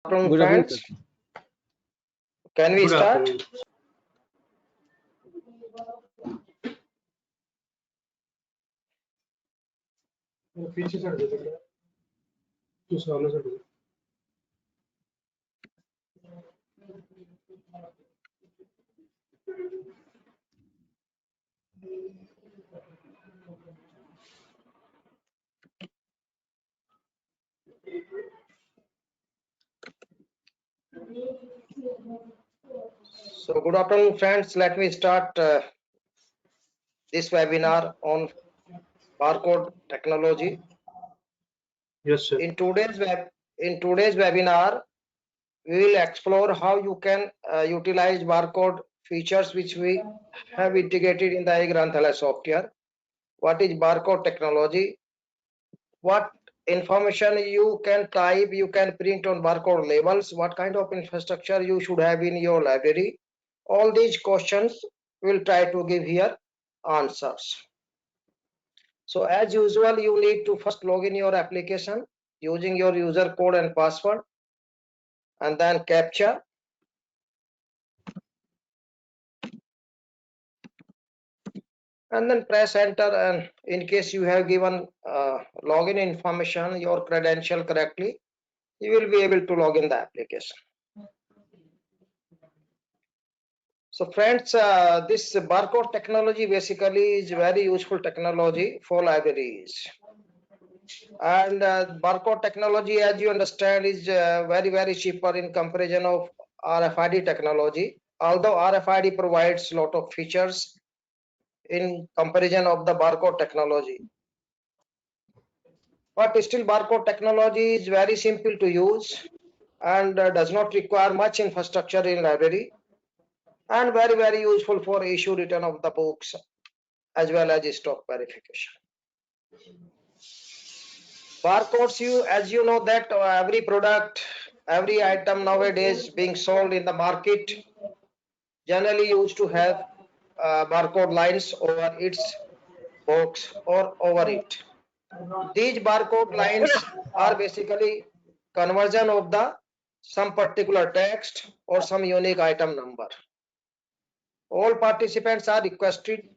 afternoon, Good afternoon, friends. sir. Can we Good start? afternoon. पीछे चढ़ जाते तो सामने चढ़ जाते So, good afternoon, friends. Let me start this webinar on barcode technology. Yes, sir. In today's webinar, we will explore how you can utilize barcode features which we have integrated in the iGranthalaya software. What is barcode technology? What information you can type, you can print on barcode labels, what kind of infrastructure you should have in your library. All these questions we'll try to give here answers. So as usual, you need to first log in your application using your user code and password, and then captcha. And then press enter, and in case you have given login information, your credential correctly, you will be able to log in the application. So friends, this barcode technology basically is very useful technology for libraries. And barcode technology, as you understand, is very cheaper in comparison of RFID technology. Although RFID provides a lot of features in comparison of the barcode technology. But still barcode technology is very simple to use and does not require much infrastructure in library, and very useful for issue return of the books as well as stock verification. Barcodes, as you know that every product, every item nowadays being sold in the market generally used to have barcode lines over its box or over it. These barcode lines are basically conversion of the some particular text or some unique item number. All participants are requested,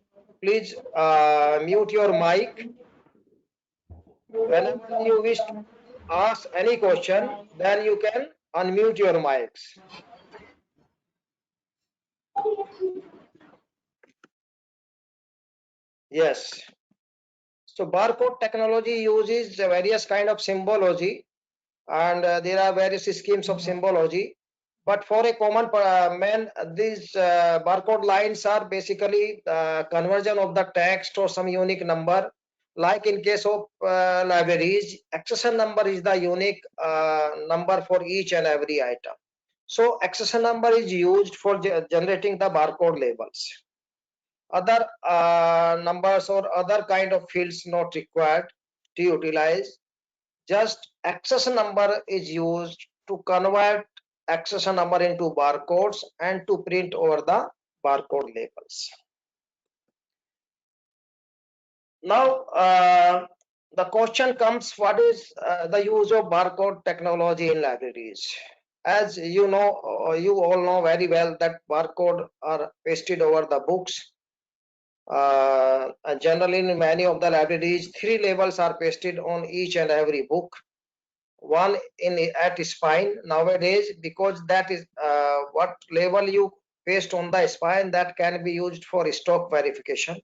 please mute your mic. Whenever you wish to ask any question, then you can unmute your mics. Yes. So barcode technology uses various kind of symbology, and there are various schemes of symbology. But for a common man, these barcode lines are basically conversion of the text or some unique number. Like in case of libraries, accession number is the unique number for each and every item. So accession number is used for generating the barcode labels. Other numbers or other kind of fields not required to utilize. Just accession number is used to convert accession number into barcodes and to print over the barcode labels. Now the question comes, what is the use of barcode technology in libraries? As you know, you all know very well that barcode are pasted over the books. Generally in many of the libraries, 3 labels are pasted on each and every book. One at spine nowadays, because that is what label you paste on the spine, that can be used for stock verification,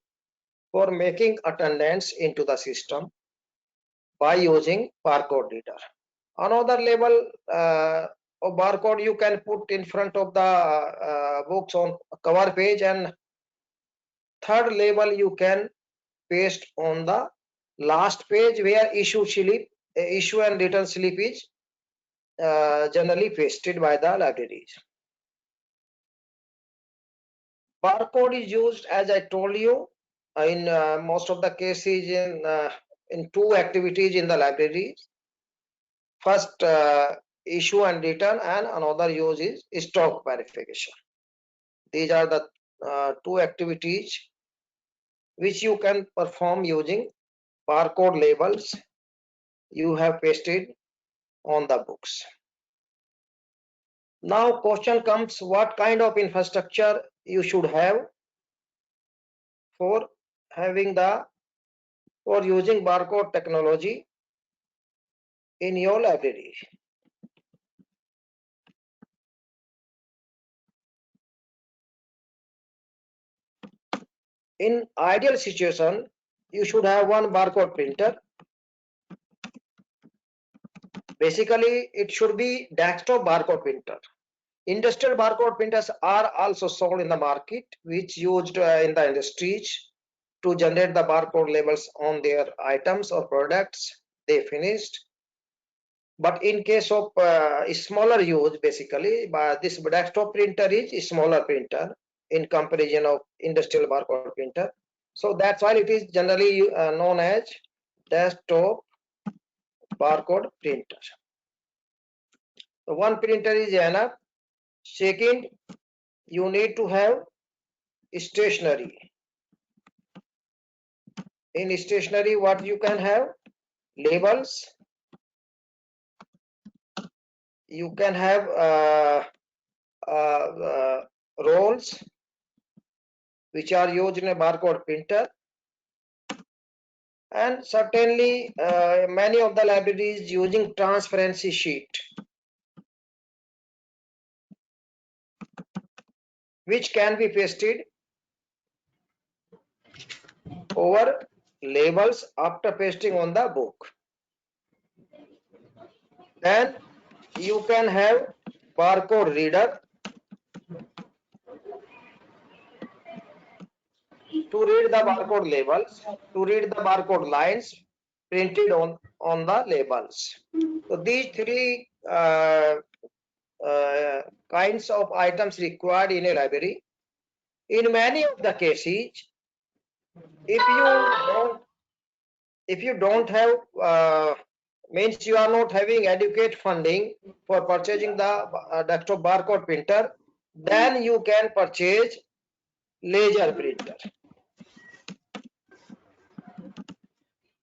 for making attendance into the system by using barcode reader. Another label of barcode you can put in front of the books on cover page, and third label you can paste on the last page where issue and return slip is generally pasted by the libraries. Barcode is used, as I told you, in most of the cases in 2 activities in the libraries. First, issue and return, and another use is stock verification. These are the 2 activities which you can perform using barcode labels you have pasted on the books. Now question comes, what kind of infrastructure you should have for having for using barcode technology in your library. In ideal situation, you should have one barcode printer. Basically, it should be desktop barcode printer. Industrial barcode printers are also sold in the market, which used in the industries to generate the barcode labels on their items or products they finished. But in case of smaller use, basically, this desktop printer is a smaller printer in comparison of industrial barcode printer. So that's why it is generally known as desktop barcode printer. So one printer is enough. Second, you need to have stationery. In stationery, what you can have? Labels. You can have rolls, which are used in a barcode printer. And certainly many of the libraries using transparency sheet, which can be pasted over labels after pasting on the book. Then you can have barcode reader to read the barcode labels, to read the barcode lines printed on the labels. So these three kinds of items required in a library. In many of the cases, if you don't have means you are not having adequate funding for purchasing the desktop barcode printer, then you can purchase laser printer.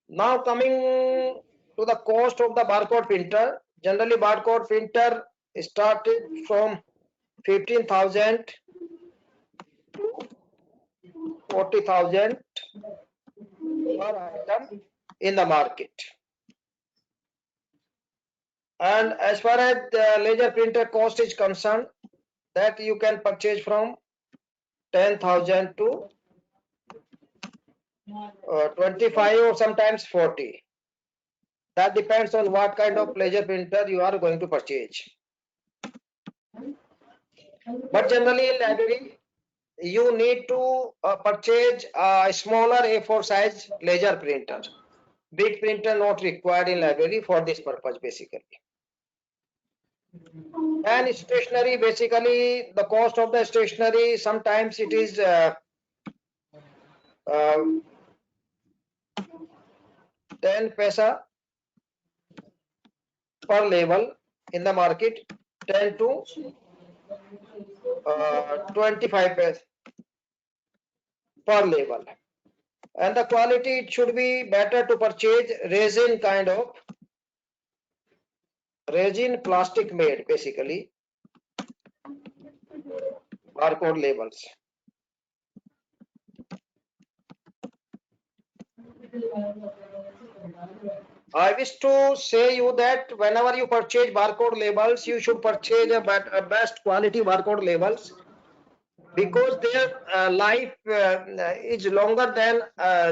Now coming to the cost of the barcode printer, generally barcode printer started from 15,000 to 40,000 per item in the market. And as far as the laser printer cost is concerned, that you can purchase from 10,000 to 25 or sometimes 40. That depends on what kind of laser printer you are going to purchase. But generally in library, you need to purchase a smaller A4 size laser printer. Big printer not required in library for this purpose basically. And stationery, basically the cost of the stationery, sometimes it is 10 paisa per label in the market, 10 to 25 paisa per label. And the quality, it should be better to purchase resin kind of, resin plastic made basically barcode labels. I wish to say you that whenever you purchase barcode labels, you should purchase a best quality barcode labels, because their life is longer than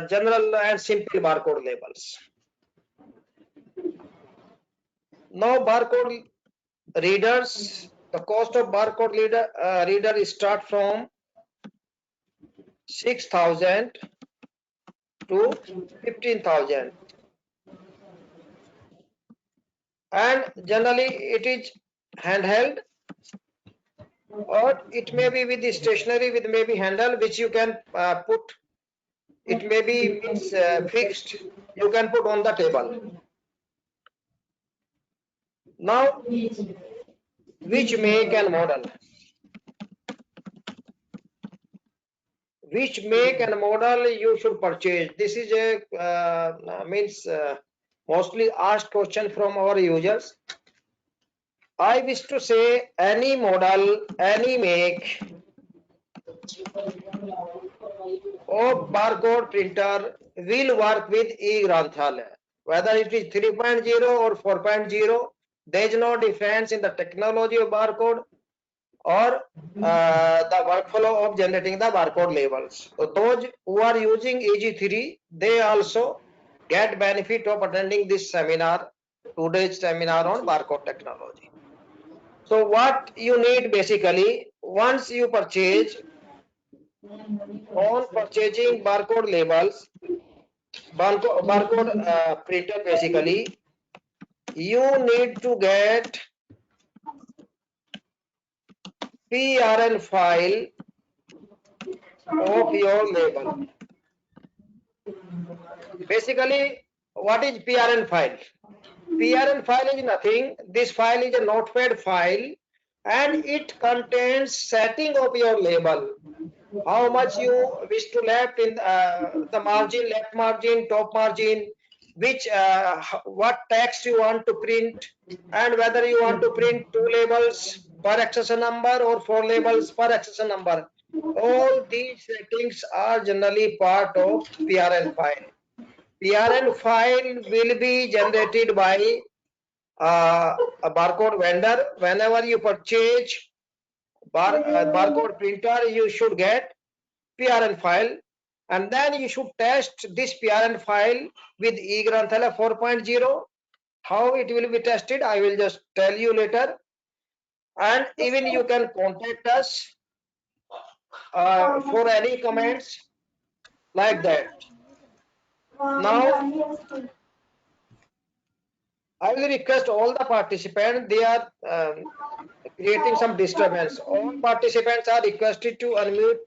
general and simple barcode labels. Now barcode readers, the cost of barcode reader start from 6,000 to 15,000, and generally it is handheld, or it may be with the stationery with maybe handle, which you can put, it may be fixed, you can put on the table. Now which make and model? Which make and model you should purchase? This is a mostly asked question from our users. I wish to say any model, any make of barcode printer will work with eGranthalaya. Whether it is 3.0 or 4.0, there is no difference in the technology of barcode or the workflow of generating the barcode labels. So those who are using EG3, they also get benefit of attending this seminar, today's seminar on barcode technology. So what you need basically, once you purchase, on purchasing barcode labels, barcode printer basically, you need to get PRN file of your label. Basically, what is PRN file? PRN file is nothing. This file is a notepad file and it contains setting of your label. How much you wish to left in the margin, left margin, top margin, which what text you want to print, and whether you want to print 2 labels per accession number or 4 labels per accession number. All these settings are generally part of PRN file. PRN file will be generated by a barcode vendor. Whenever you purchase barcode printer, you should get PRN file, and then you should test this PRN file with eGranthalaya 4.0. How it will be tested, I will just tell you later. And even you can contact us for any comments like that. Now, I will request all the participants, they are creating some disturbance. All participants are requested to unmute,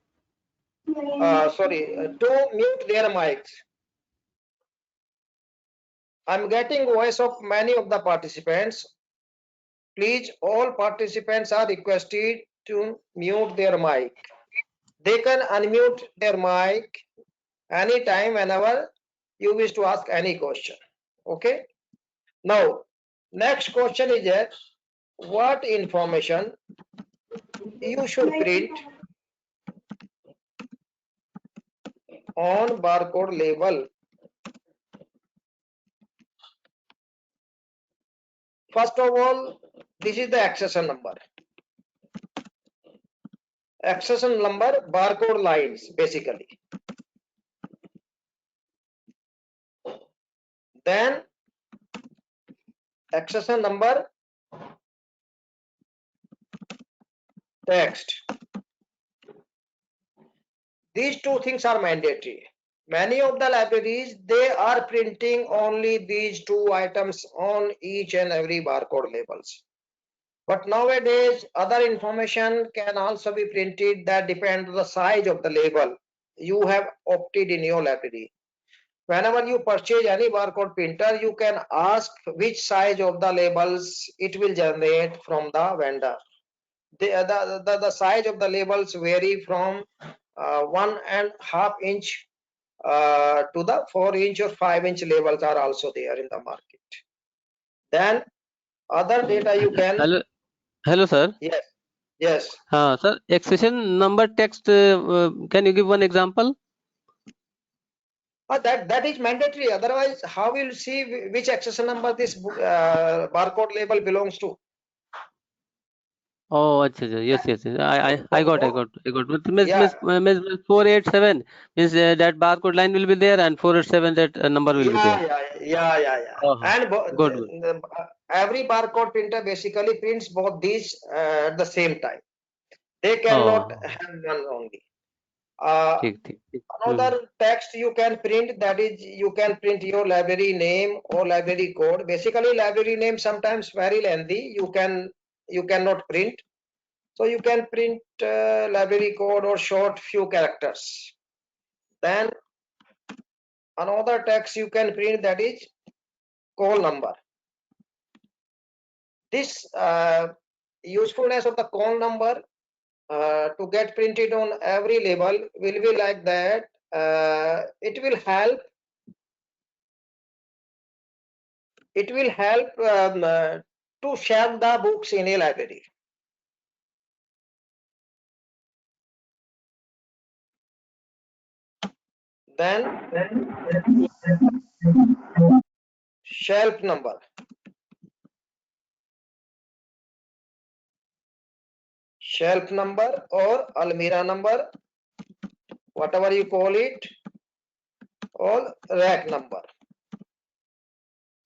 to mute their mics. I'm getting voice of many of the participants. Please, all participants are requested to mute their mic. They can unmute their mic anytime whenever you wish to ask any question. Okay. Now, next question is that what information you should print on barcode label. First of all, this is the accession number. Accession number, barcode lines basically. Then accession number, text. These two things are mandatory. Many of the libraries, they are printing only these two items on each and every barcode labels. But nowadays, other information can also be printed that depend on the size of the label you have opted in your library. Whenever you purchase any barcode printer, you can ask which size of the labels it will generate from the vendor. The size of the labels vary from 1.5 inch to the 4-inch or 5-inch labels are also there in the market. Then other data you can. Hello, sir. Yes. Sir, accession number text. Can you give one example? That is mandatory. Otherwise, how will you see which accession number this barcode label belongs to? Oh, yes. I got. Means 487 means that barcode line will be there, and 487 that number will be there. Yeah. And Good. every barcode printer basically prints both these at the same time. They cannot have one only. Another text you can print, that is, you can print your library name or library code. Basically, library name sometimes very lengthy. You cannot print. So you can print library code or short few characters. Then another text you can print, that is call number. This usefulness of the call number to get printed on every label will be like that. It will help to shelve the books in a library. Then shelf number. Shelf number or almirah number, whatever you call it, or rack number.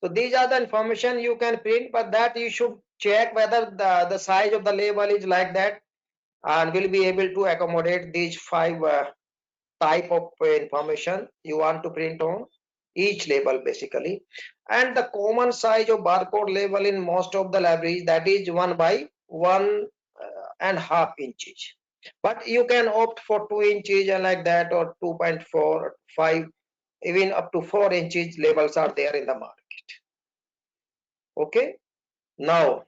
So these are the information you can print, but that you should check whether the size of the label is like that and will be able to accommodate these 5 type of information you want to print on each label basically. And the common size of barcode label in most of the libraries, that is 1 by 1.5 inches, but you can opt for 2 inches and like that, or 2.4, 5, even up to 4 inches labels are there in the market. Okay, now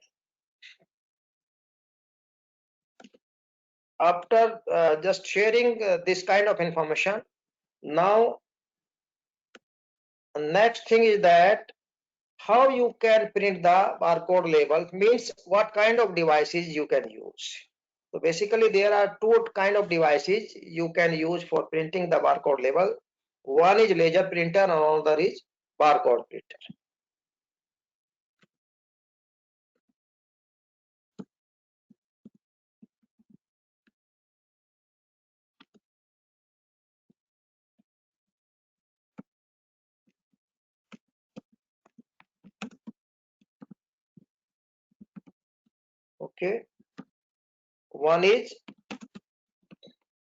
after just sharing this kind of information, now next thing is that how you can print the barcode label, means what kind of devices you can use. So basically there are 2 kind of devices you can use for printing the barcode label. One is laser printer and another is barcode printer. Okay, one is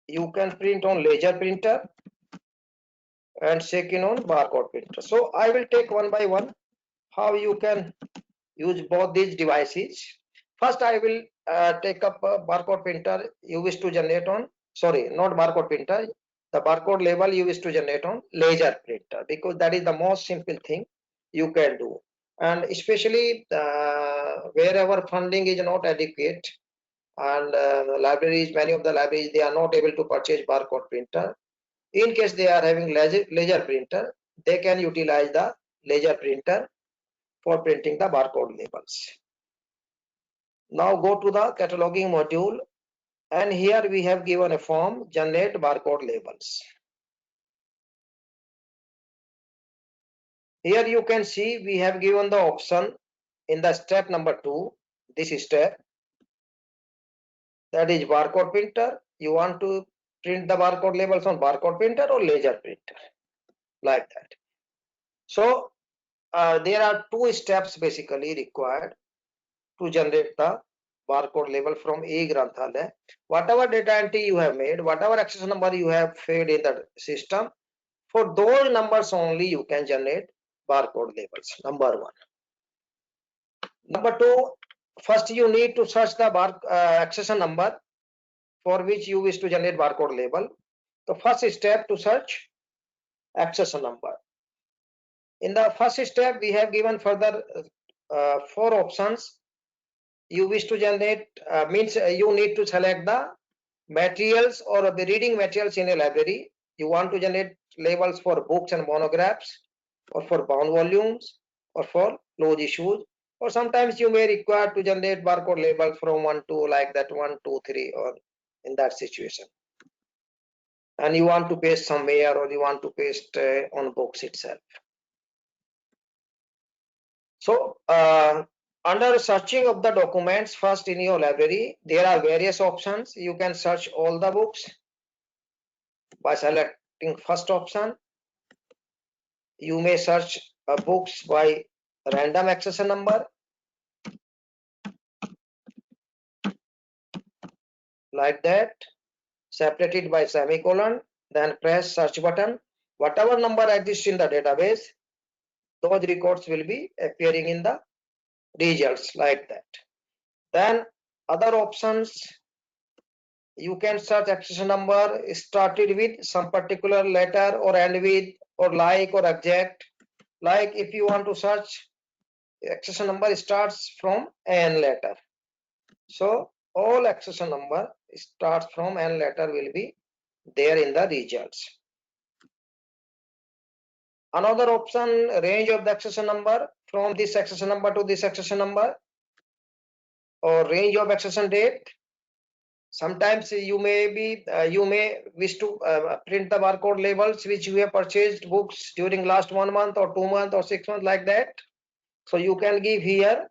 you can print on laser printer and second on barcode printer. So I will take one by one how you can use both these devices. First I will take up a barcode printer you wish to generate on, sorry, not barcode printer, the barcode label you wish to generate on laser printer, because that is the most simple thing you can do. And especially wherever funding is not adequate, and libraries, many of the libraries, they are not able to purchase barcode printer. In case they are having laser printer, they can utilize the laser printer for printing the barcode labels. Now go to the cataloging module, and here we have given a form, generate barcode labels. Here you can see we have given the option in the step number 2, this step, that is barcode printer. You want to print the barcode labels on barcode printer or laser printer, like that. So there are 2 steps basically required to generate the barcode label from eGranthaalaya. Whatever data entry you have made, whatever access number you have fed in the system, for those numbers only you can generate barcode labels. Number 1. Number 2, first you need to search the accession number for which you wish to generate barcode label. The first step to search accession number. In the first step we have given further 4 options. You wish to generate, means you need to select the materials or the reading materials in a library. You want to generate labels for books and monographs, or for bound volumes, or for closed issues, or sometimes you may require to generate barcode labels from 1 to like that 1, 2, 3, or in that situation, and you want to paste somewhere, or you want to paste on books itself. So under searching of the documents, first in your library, there are various options. You can search all the books by selecting first option. You may search books by random accession number, like that, separated by semicolon, then press search button. Whatever number exists in the database, those records will be appearing in the results, like that. Then other options, you can search accession number started with some particular letter, or end with, or like, or exact. Like if you want to search, accession number starts from n letter, so all accession number starts from n letter will be there in the results. Another option, range of the accession number, from this accession number to this accession number. or range of accession date. Sometimes you may wish to print the barcode labels which you have purchased books during last 1 month or 2 months or 6 months like that. So you can give here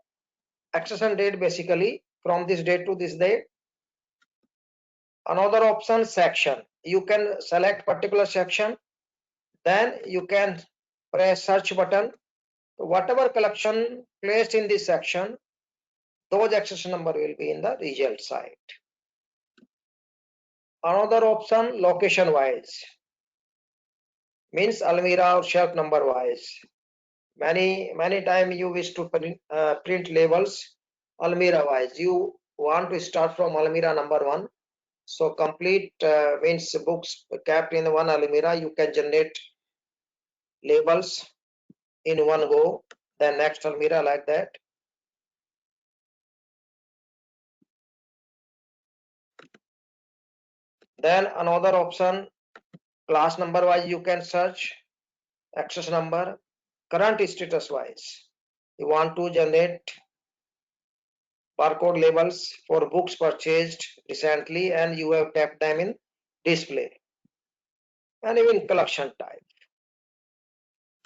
accession date basically from this date to this date. Another option, section. You can select particular section, then you can press search button. Whatever collection placed in this section, those accession number will be in the result side. Another option, location wise, means almirah or shelf number wise. Many time you wish to print labels almirah wise. You want to start from almirah number 1. So complete means books kept in one almirah. You can generate labels in one go. Then next almirah like that. Then another option, class number wise you can search, access number, current status wise. You want to generate barcode labels for books purchased recently and you have kept them in display, and even collection type.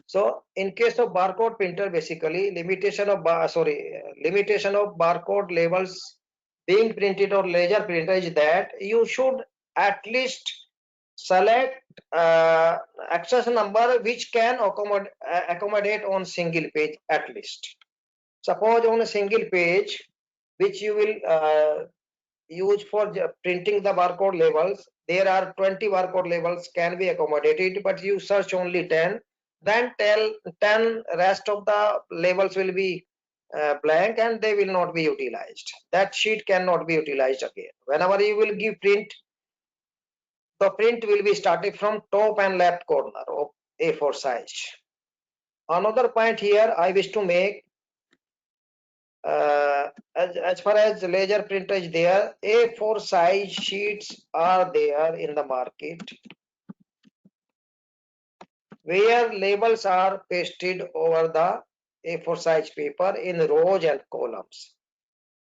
So in case of barcode printer, basically limitation of barcode labels being printed or laser printer is that you should at least select access number which can accommodate on single page at least. Suppose on a single page which you will use for printing the barcode labels, there are 20 barcode labels can be accommodated, but you search only 10, then 10 rest of the labels will be blank and they will not be utilized. That sheet cannot be utilized again. Whenever you will give print, the print will be started from top and left corner of A4 size. Another point here I wish to make, as far as laser printer is there, A4 size sheets are there in the market where labels are pasted over the A4 size paper in rows and columns.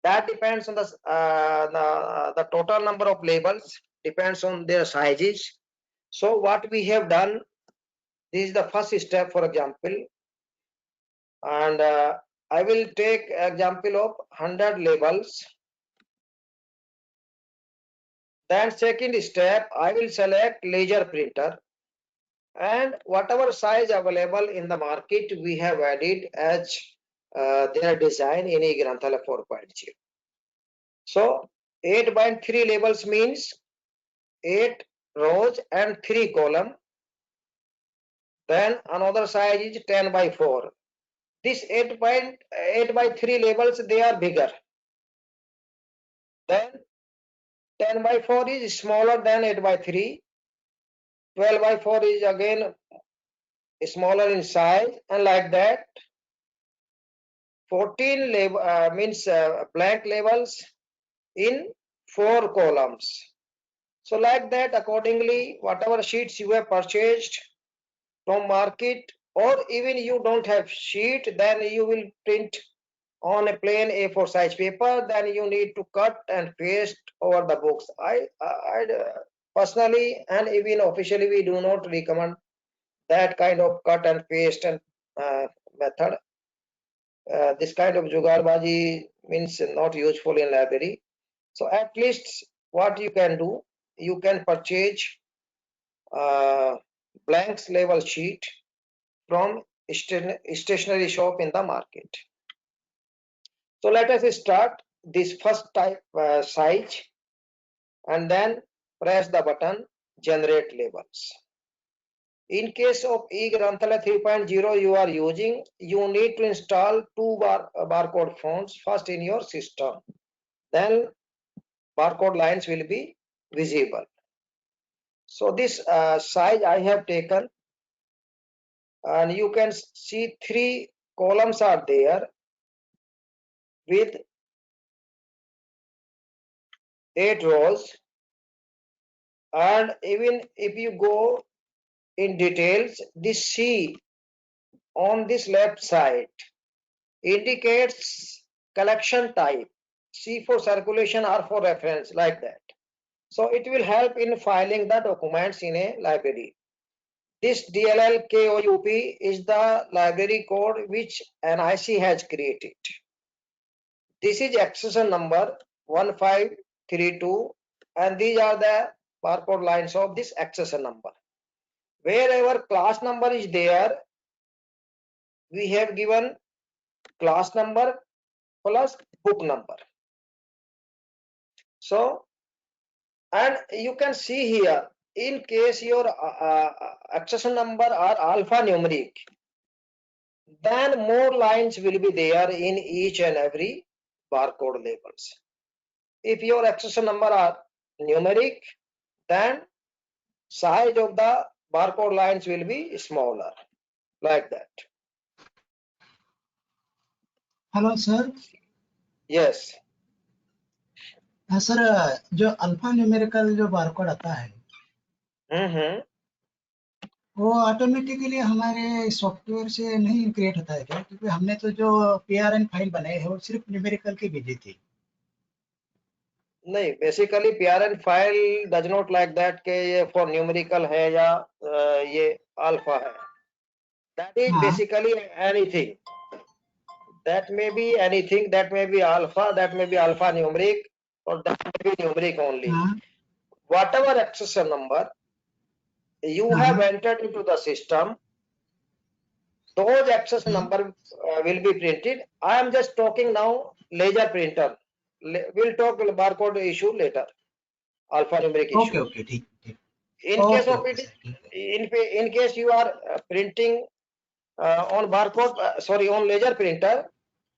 That depends on the total number of labels, depends on their sizes. So what we have done, this is the first step, for example, and I will take example of 100 labels. Then second step, I will select laser printer and whatever size available in the market we have added as their design in eGranthala 4.0. So 8x3 labels means 8 rows and 3 columns. Then another size is 10x4. This 8x3 labels, they are bigger. Then 10x4 is smaller than 8x3. 12x4 is again smaller in size, and like that 14 means blank labels in 4 columns. So like that, accordingly, whatever sheets you have purchased from market, or even you don't have sheet, then you will print on a plain A4 size paper, then you need to cut and paste over the books. I personally and even officially we do not recommend that kind of cut and paste and method. This kind of jugarbaji means not useful in library. So at least what you can do, you can purchase blanks label sheet from stationery shop in the market. So let us start this first type size and then press the button generate labels. In case of eGranthala 3.0 you are using, you need to install 2 barcode fonts first in your system. Then barcode lines will be visible. So this size I have taken, and you can see 3 columns are there with 8 rows, and even if you go in details, this C on this left side indicates collection type. C for circulation, R for reference, like that. So it will help in filing the documents in a library. This DLL KOUP is the library code which NIC has created. This is accession number 1532, and these are the barcode lines of this accession number. Wherever class number is there, we have given class number plus book number. So, and you can see here, in case your accession number are alphanumeric, then more lines will be there in each and every barcode labels. If your accession number are numeric, then size of the barcode lines will be smaller, like that. Hello sir. Yes. Sir, जो alpha numerical जो barcode आता है वो automatically हमारे software से नहीं create होता है क्या? क्योंकि हमने तो जो PRN फाइल बनाई है वो सिर्फ न्यूमेरिकल की भेजी थी। नहीं, basically PRN file does not like that के ये फॉर न्यूमेरिकल है या ये अल्फा है. That is basically anything. That may be anything. That may be alpha. That may be alphanumeric, or that may be numeric only. Whatever accession number you have entered into the system, those accession number will be printed. I am just talking now laser printer. We'll talk barcode issue later. Alphanumeric issue. Okay, ठीक. In case of it, in case you are printing on barcode, on laser printer,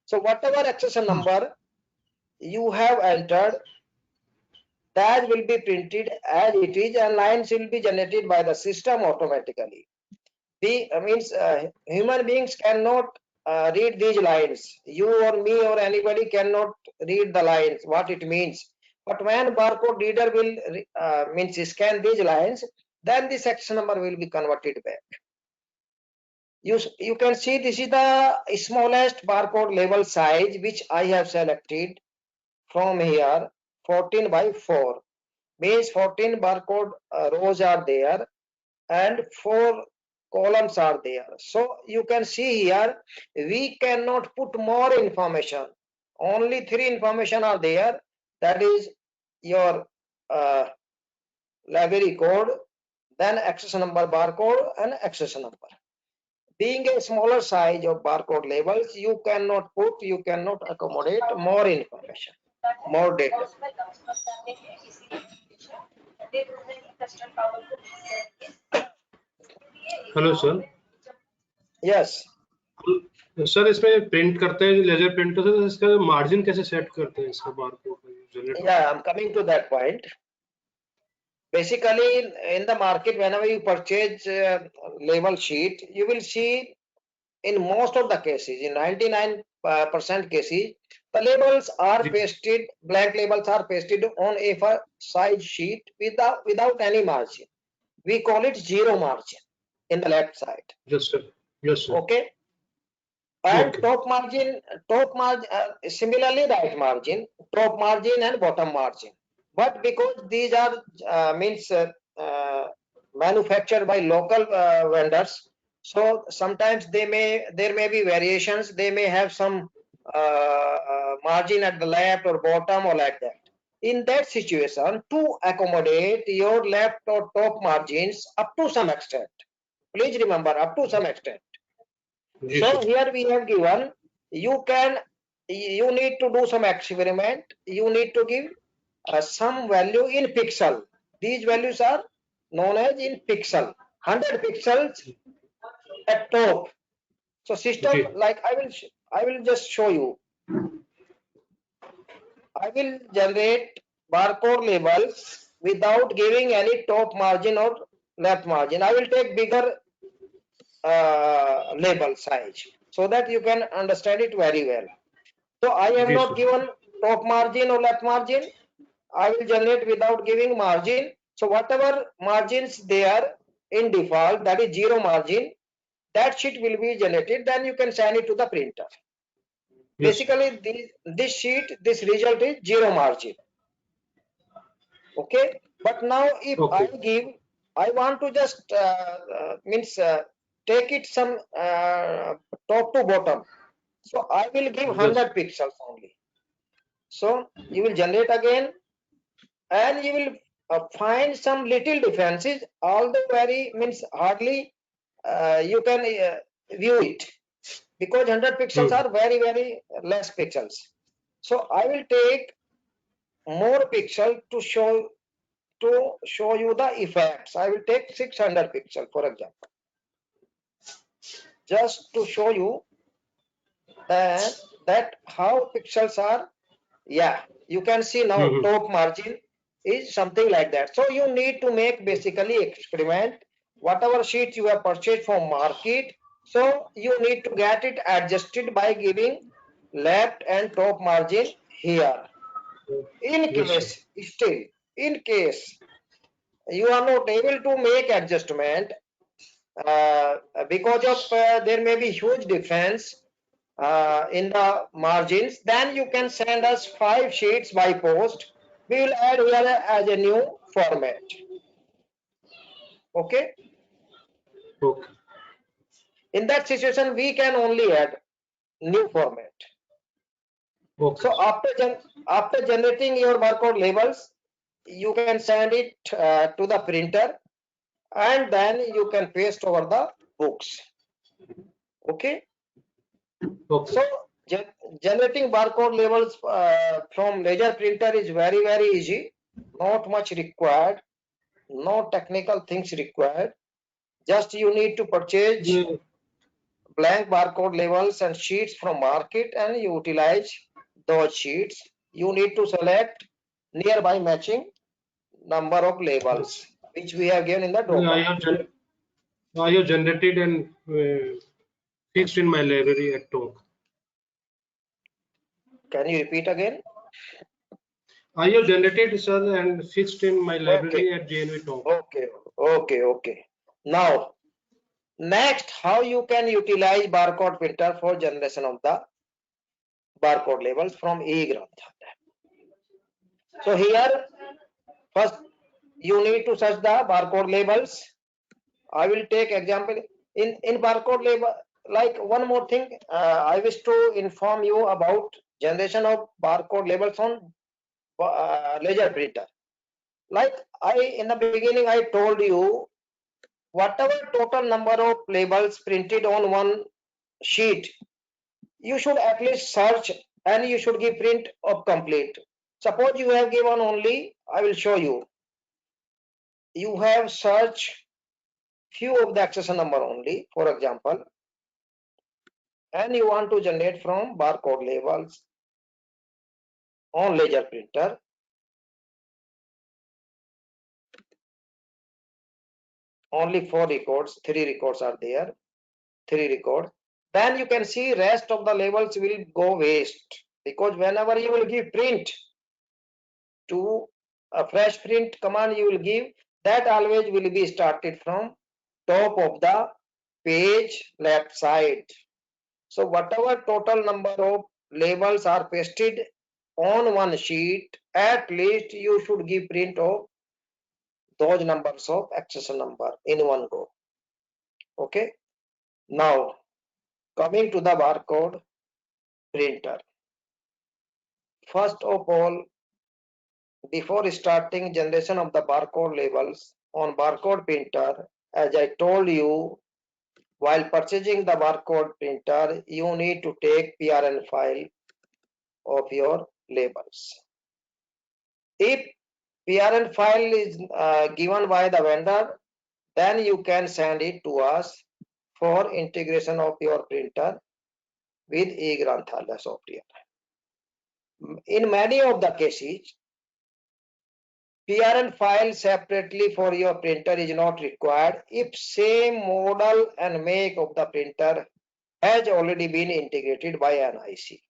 so whatever accession number you have entered, that will be printed as it is, and lines will be generated by the system automatically. Human beings cannot read these lines. You or me or anybody cannot read the lines, what it means. But when barcode reader will scan these lines, then this accession number will be converted back. You can see this is the smallest barcode label size which I have selected from here. 14 by 4 means 14 barcode rows are there and 4 columns are there. So you can see here we cannot put more information. Only 3 information are there. That is your library code, then accession number barcode, and accession number. Being a smaller size of barcode labels, you cannot accommodate more information, more data. Hello sir. Yes. Sir, इसमें print करते हैं laser printer से, इसका margin कैसे set करते हैं इसका barcode? Yeah, I'm coming to that point. Basically, in the market, whenever you purchase label sheet, you will see in most of the cases, in 99% cases, the labels are pasted, blank labels are pasted on A4 size sheet without any margin. We call it zero margin in the left side. Yes, sir. Yes, sir. Okay. And top margin, similarly right margin, top margin and bottom margin. But because these are manufactured by local vendors, so sometimes there may be variations. They may have some margin at the left or bottom or like that. In that situation, to accommodate your left or top margins up to some extent, please remember, up to some extent. Yes, so sir. here we have given, you need to do some experiment. You need to give some value in pixel. These values are known as in pixel. 100 pixels at top. So system, like I will just show you. I will generate barcode labels without giving any top margin or left margin. I will take bigger label size so that you can understand it very well. So I have not given top margin or left margin. I will generate without giving margin. So whatever margins there in default, that is zero margin, that sheet will be generated. Then you can send it to the printer. Yes. Basically, this sheet, this result is zero margin. Okay, but now if Okay. I want to just take it some top to bottom. So I will give Yes. 100 pixels only. So you will generate again, and you will find some little differences, although very hardly you can view it, because 100 pixels are very less pixels. So I will take more pixel to show you the effects. I will take 600 pixel, for example, just to show you that how pixels are. Yeah, you can see now top margin is something like that. So you need to make basically experiment whatever sheet you have purchased from market. So you need to get it adjusted by giving left and top margin here. In Yes, sir. case, still, in case you are not able to make adjustment because of there may be huge difference in the margins, then you can send us 5 sheets by post. We will add here as a new format. Okay. Okay. In that situation, we can only add new format. Okay. So after generating your barcode labels, you can send it to the printer, and then you can paste over the books. Okay. Okay. So generating barcode labels from laser printer is very easy. Not much required. No technical things required. Just you need to purchase Yeah. blank barcode labels and sheets from market, and you utilize those sheets. You need to select nearby matching number of labels, which we have given in the drop down. I have generated and fixed in my library at Tonk. Can you repeat again? I have generated, sir, and fixed in my library Okay. at JNV Tonk. Okay. Now, next, how you can utilize barcode printer for generation of the barcode labels from eGranthalaya. So here, first you need to search the barcode labels. I will take example in barcode label. Like one more thing, I wish to inform you about generation of barcode labels on laser printer. Like in the beginning, I told you, whatever total number of labels printed on one sheet, you should at least search, and you should give print of complete. Suppose you have given only, I will show you. You have searched few of the accession number only, for example, and you want to generate from barcode labels on laser printer. Only 4 records, 3 records are there, 3 records. Then you can see rest of the labels will go waste, because whenever you will give print to a fresh print command, you will give, that always will be started from top of the page left side. So whatever total number of labels are pasted on one sheet, at least you should give print of those numbers of accession number in one go. Okay. Now coming to the barcode printer. First of all, before starting generation of the barcode labels on barcode printer, as I told you, while purchasing the barcode printer, you need to take PRN file of your labels. If PRN file is given by the vendor, then you can send it to us for integration of your printer with eGranthalaya software. In many of the cases, PRN file separately for your printer is not required if same model and make of the printer has already been integrated by an IC.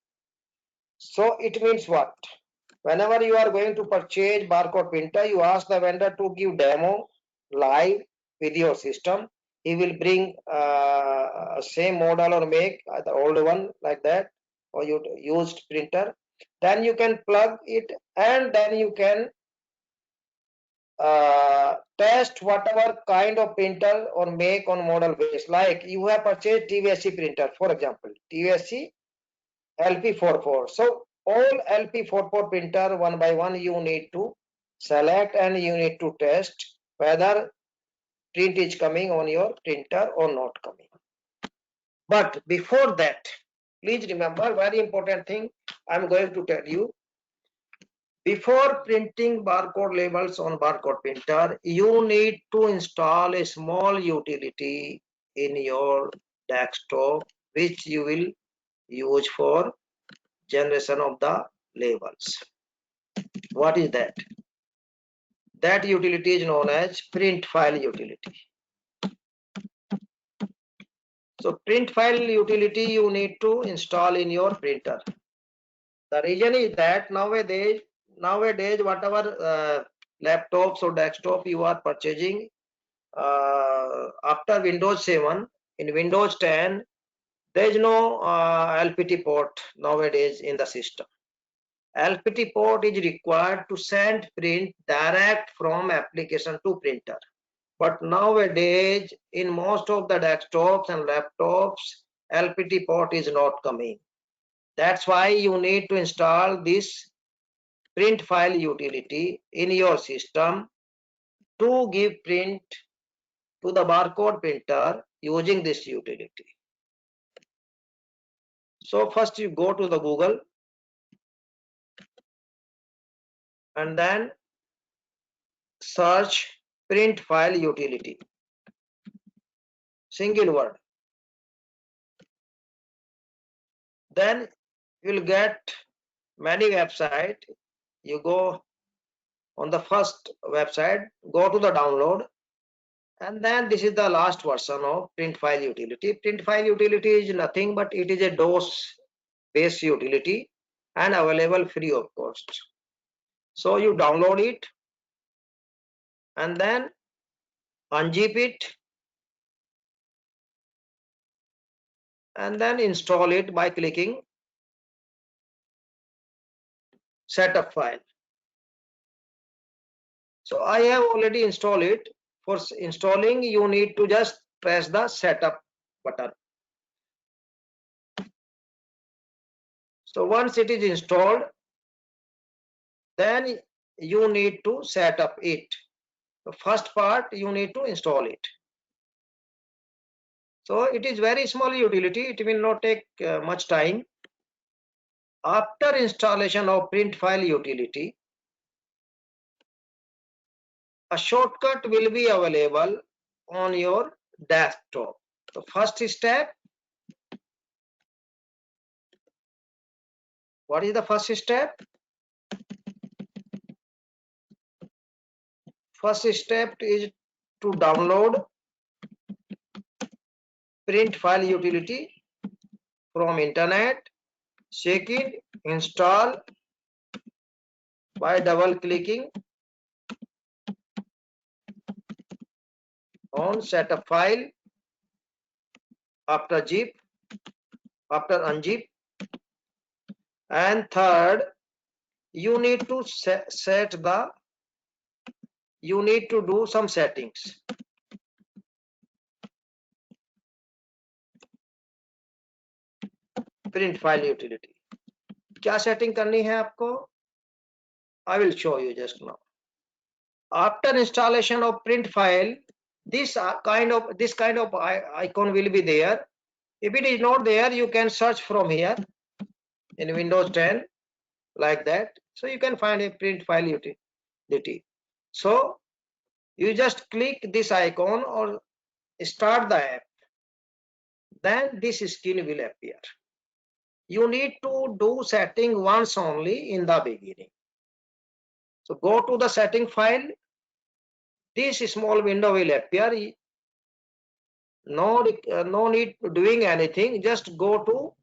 So it means what? Whenever you are going to purchase barcode printer, you ask the vendor to give demo live with your system. He will bring same model or make the old one like that, or your used printer. Then you can plug it, and then you can test whatever kind of printer or make on model base. Like you have purchased TVSC printer, for example, TVSC LP44. So all LP44 printer one by one you need to select, and you need to test whether print is coming on your printer or not coming. But before that, please remember very important thing I'm going to tell you. Before printing barcode labels on barcode printer, you need to install a small utility in your desktop which you will use for generation of the labels. What is that? That utility is known as print file utility. So print file utility you need to install in your printer. The reason is that nowadays whatever laptops or desktop you are purchasing after Windows 7, in Windows 10 there is no LPT port nowadays in the system. LPT port is required to send print direct from application to printer. But nowadays in most of the desktops and laptops, LPT port is not coming. That's why you need to install this print file utility in your system to give print to the barcode printer using this utility. So first you go to the Google and then search print file utility, single word. Then you will get many websites. You go on the first website, go to the download, and then this is the last version of print file utility. Print file utility is nothing but it is a DOS based utility and available free of cost. So you download it and then unzip it and then install it by clicking setup file. So I have already installed it. For installing you need to just press the setup button. So once it is installed, then you need to set up it. The first part you need to install it. So it is very small utility, it will not take much time. After installation of print file utility, a shortcut will be available on your desktop. The first step, what is the first step? First step is to download print file utility from internet. Second, install by double clicking on setup file. After unzip, and third, you need to do some settings. Print file utility. क्या setting करनी है आपको? I will show you just now. After installation of print file, this kind of icon will be there. If it is not there, you can search from here in Windows 10 like that. So you can find a print file utility. So you just click this icon or start the app. Then this screen will appear. You need to do setting once only in the beginning. So go to the setting file. This small window will appear. No need doing anything. Just go to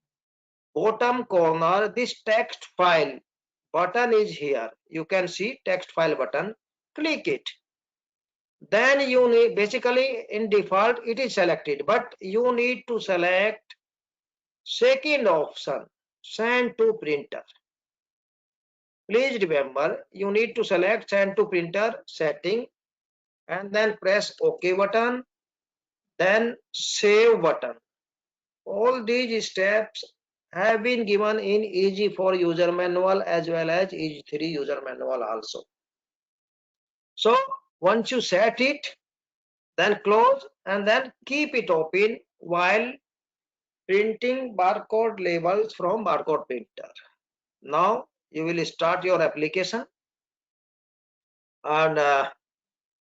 bottom corner. This text file button is here. You can see text file button. Click it. Then you need, basically in default it is selected, but you need to select second option. send to printer. Please remember, you need to select send to printer setting and then press OK button, then save button. All these steps have been given in EG4 user manual as well as EG3 user manual also. So once you set it, then close and then keep it open while printing barcode labels from barcode printer. Now you will start your application and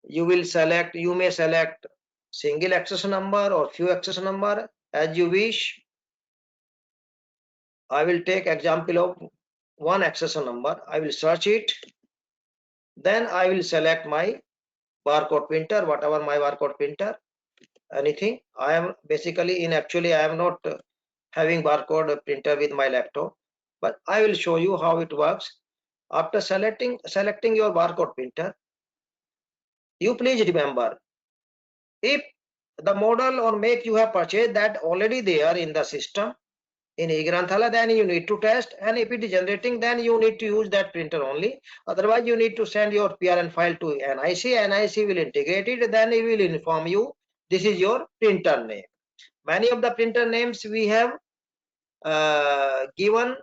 you may select single access number or few access number as you wish. I will take example of one access number. I will search it. Then I will select my barcode printer, whatever my barcode printer, anything. I am basically actually I am not having barcode printer with my laptop, but I will show you how it works. After selecting your barcode printer, you please remember, if the model or make you have purchased that already there in the system in eGranthala, then you need to test, and if it is generating, then you need to use that printer only. Otherwise you need to send your PRN file to NIC. NIC will integrate it, then it will inform you this is your printer name. Many of the printer names we have given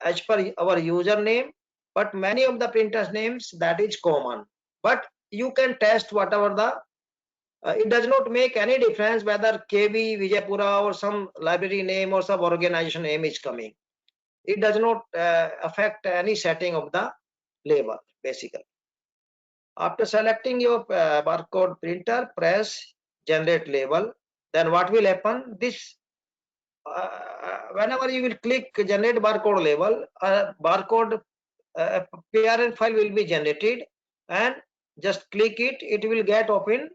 as per our username, but many of the printers names that is common, but you can test whatever the it does not make any difference whether KB Vijaypura or some library name or some organization name is coming. It does not affect any setting of the label basically. After selecting your barcode printer, press generate label. Then what will happen? This whenever you will click generate barcode label, barcode PRN file will be generated, and just click it, it will get open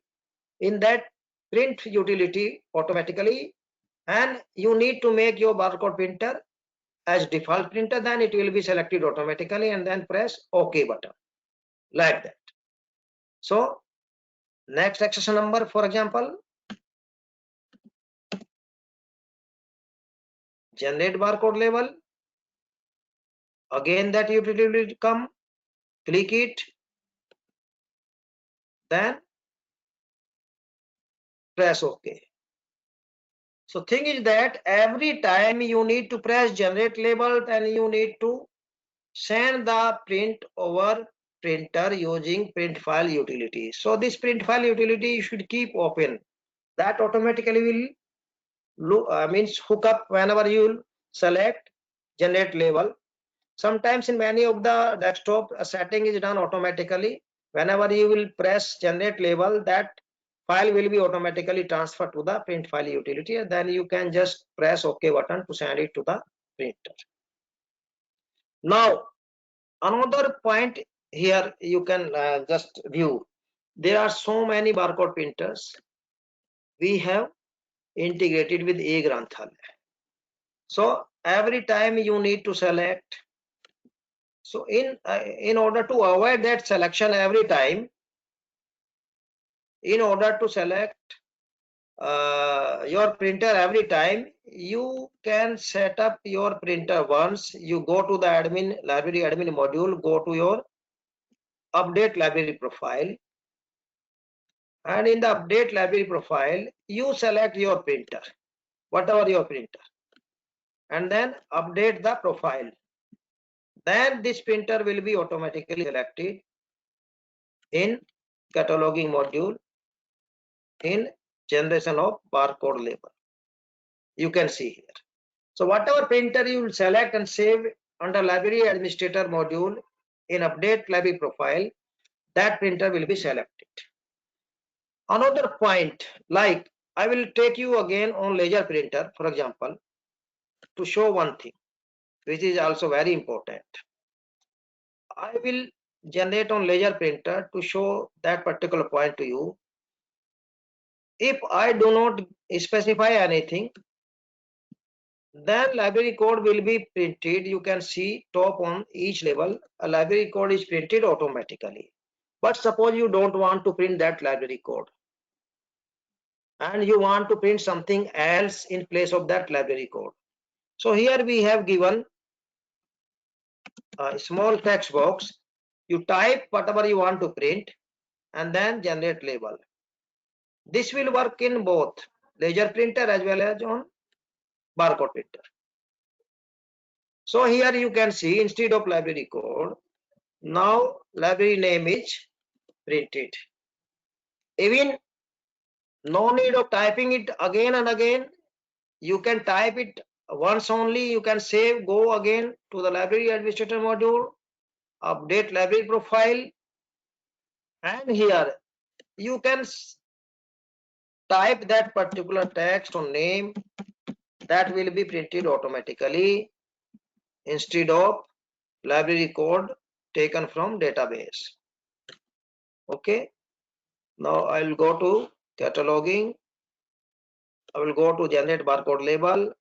in that print utility automatically, and you need to make your barcode printer as default printer, then it will be selected automatically, and then press OK button like that. So next access number, for example, generate barcode label. Again that utility will come, click it, then press OK. So thing is that every time you need to press generate label, then you need to send the print over printer using print file utility. So this print file utility you should keep open. That automatically will means hook up whenever you select generate label. Sometimes in many of the desktop setting is done automatically. Whenever you will press generate label, that file will be automatically transferred to the print file utility, and then you can just press OK button to send it to the printer. Now another point here you can just view. There are so many barcode printers we have integrated with eGranthala. So every time you need to select. So in order to avoid that selection every time, in order to select your printer every time, you can set up your printer once. You go to the library admin module, go to your update library profile, and in the update library profile you select your printer, whatever your printer, and then update the profile. Then this printer will be automatically selected in cataloging module in generation of barcode label. You can see here. So whatever printer you will select and save under library administrator module in update library profile, that printer will be selected. Another point, like I will take you again on laser printer, for example, to show one thing which is also very important. I will generate on laser printer to show that particular point to you. If I do not specify anything, then library code will be printed. You can see top on each level a library code is printed automatically. But suppose you don't want to print that library code and you want to print something else in place of that library code. So here we have given a small text box. You type whatever you want to print and then generate label. This will work in both laser printer as well as on barcode printer. So here you can see, instead of library code, now library name is printed. Even no need of typing it again and again. You can type it once only. You can save, go again to the library administrator module, update library profile, and here you can type that particular text or name that will be printed automatically instead of library code taken from database. Okay, now I will go to cataloging. I will go to generate barcode label.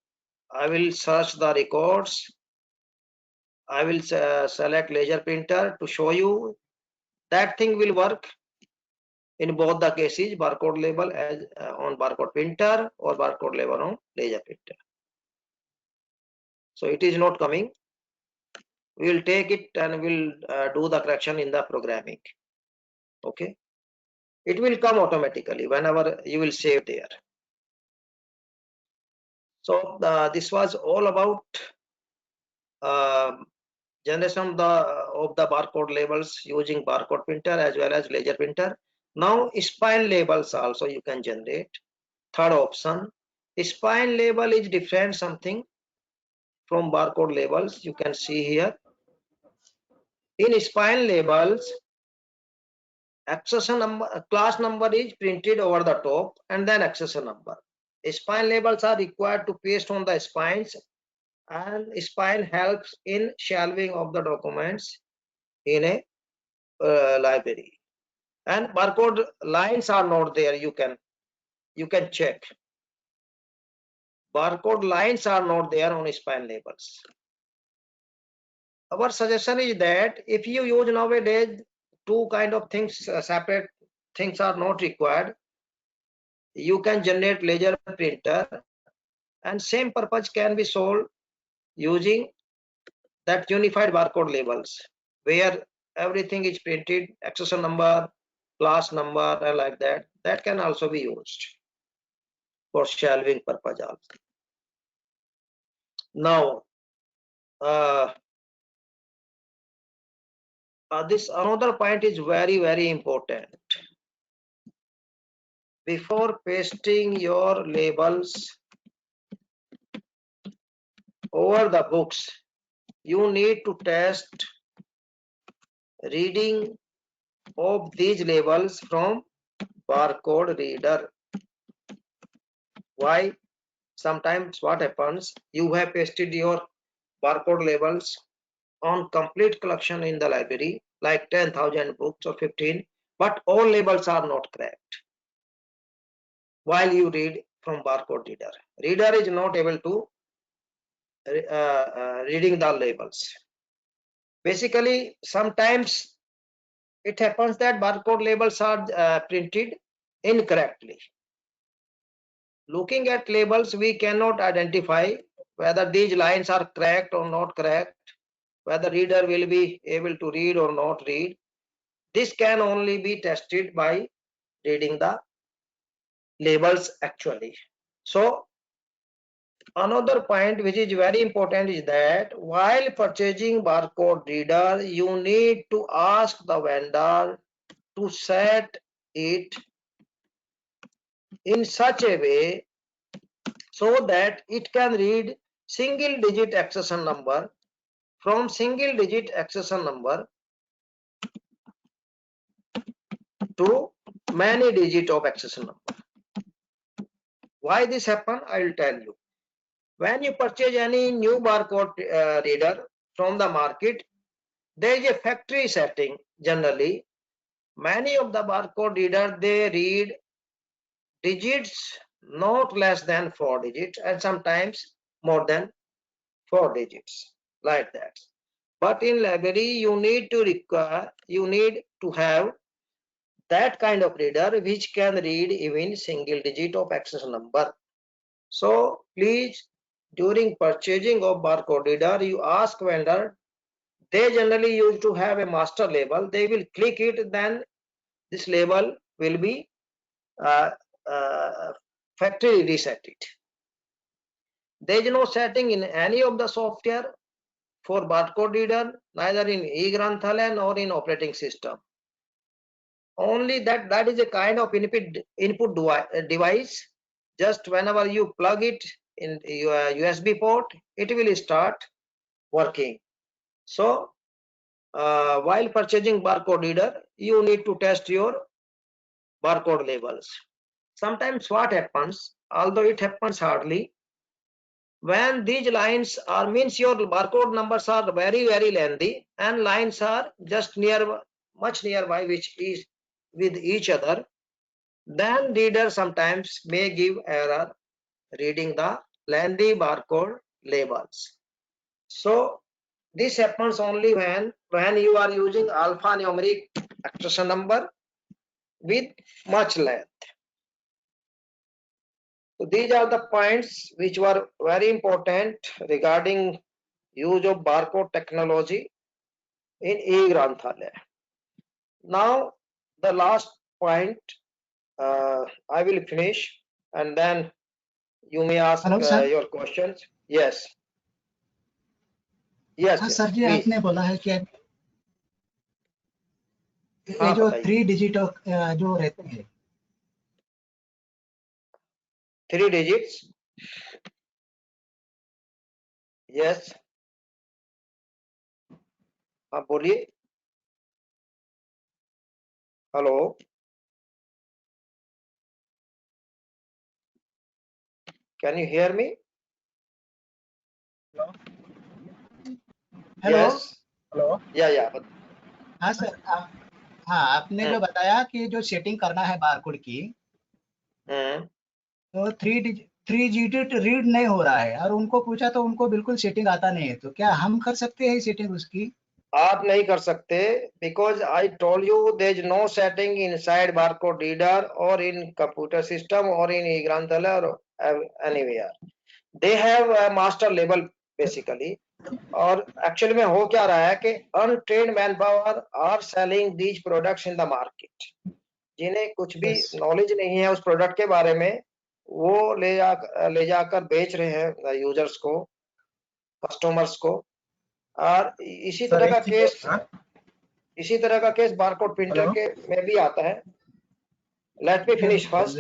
I will search the records. I will select laser printer to show you that thing will work in both the cases, barcode label as on barcode printer or barcode label on laser printer. So it is not coming. We will take it and we'll do the correction in the programming. Okay, it will come automatically whenever you will save there. So this was all about generation of the barcode labels using barcode printer as well as laser printer. Now spine labels also you can generate. Third option, spine label is different something from barcode labels. You can see here in spine labels, accession number, class number is printed over the top and then accession number. Spine labels are required to paste on the spines, and spine helps in shelving of the documents in a library. And barcode lines are not there. You can check. Barcode lines are not there on spine labels. Our suggestion is that if you use nowadays two kind of things, separate things are not required. You can generate laser printer and same purpose can be solved using that unified barcode labels where everything is printed, accession number, class number, and like that. That can also be used for shelving purpose also. Now, this another point is very important. Before pasting your labels over the books, you need to test reading of these labels from barcode reader. Why? Sometimes what happens, you have pasted your barcode labels on complete collection in the library, like 10,000 books or 15, but all labels are not correct. While you read from barcode reader, reader is not able to reading the labels. Basically, sometimes it happens that barcode labels are printed incorrectly. Looking at labels, we cannot identify whether these lines are correct or not correct, whether reader will be able to read or not read. This can only be tested by reading the labels actually. So another point which is very important is that while purchasing barcode reader, you need to ask the vendor to set it in such a way so that it can read single digit accession number from single digit accession number to many digit of accession number. Why this happen? I will tell you. When you purchase any new barcode reader from the market, there is a factory setting. Generally, many of the barcode reader, they read digits not less than 4 digits and sometimes more than 4 digits, like that. But in library, you need to have that kind of reader which can read even single digit of accession number. So please, during purchasing of barcode reader, you ask vendor they generally used to have a master label. They will click it, then this label will be factory reset it. There is no setting in any of the software for barcode reader, neither in eGranthalaya nor in operating system. Only that is a kind of input device. Just whenever you plug it in your USB port, it will start working. So while purchasing barcode reader, you need to test your barcode labels. Sometimes what happens, although it happens hardly, when these lines are means your barcode numbers are very lengthy and lines are just much nearby which is with each other, then reader sometimes may give error reading the lengthy barcode labels. So this happens only when you are using alphanumeric accession number with much length. So these are the points which were very important regarding use of barcode technology in eGranthalaya. Now the last point I will finish, and then you may ask Hello, sir. your questions. Yes. Yes. हाँ yes, sir ji, please. आपने बोला है कि ये हाँ, जो बताइए। 3 digit जो रहते हैं 3 digits. Yes. हाँ, बोलिए। Hello. Can you hear me? Hello. Yes. Hello. Yeah. हाँ सर, हाँ आपने जो बताया कि जो सेटिंग करना है बारकोड की, तो 3 डिजिट रीड नहीं हो रहा है और उनको पूछा तो उनको बिल्कुल सेटिंग आता नहीं है, तो क्या हम कर सकते हैं सेटिंग उसकी? आप नहीं कर सकते, because I told you there is no setting inside barcode reader or in computer system or in eGranthalaya or anywhere. They have a master label basically. और एक्चुअली में हो क्या रहा है कि untrained man power are selling these products in the market, जिन्हें कुछ भी नॉलेज नहीं है उस प्रोडक्ट के बारे में, वो ले जाकर बेच रहे हैं यूजर्स को, कस्टमर्स को। और इसी तरह का केस बारकोड प्रिंटर के में भी आता है। Let me finish first.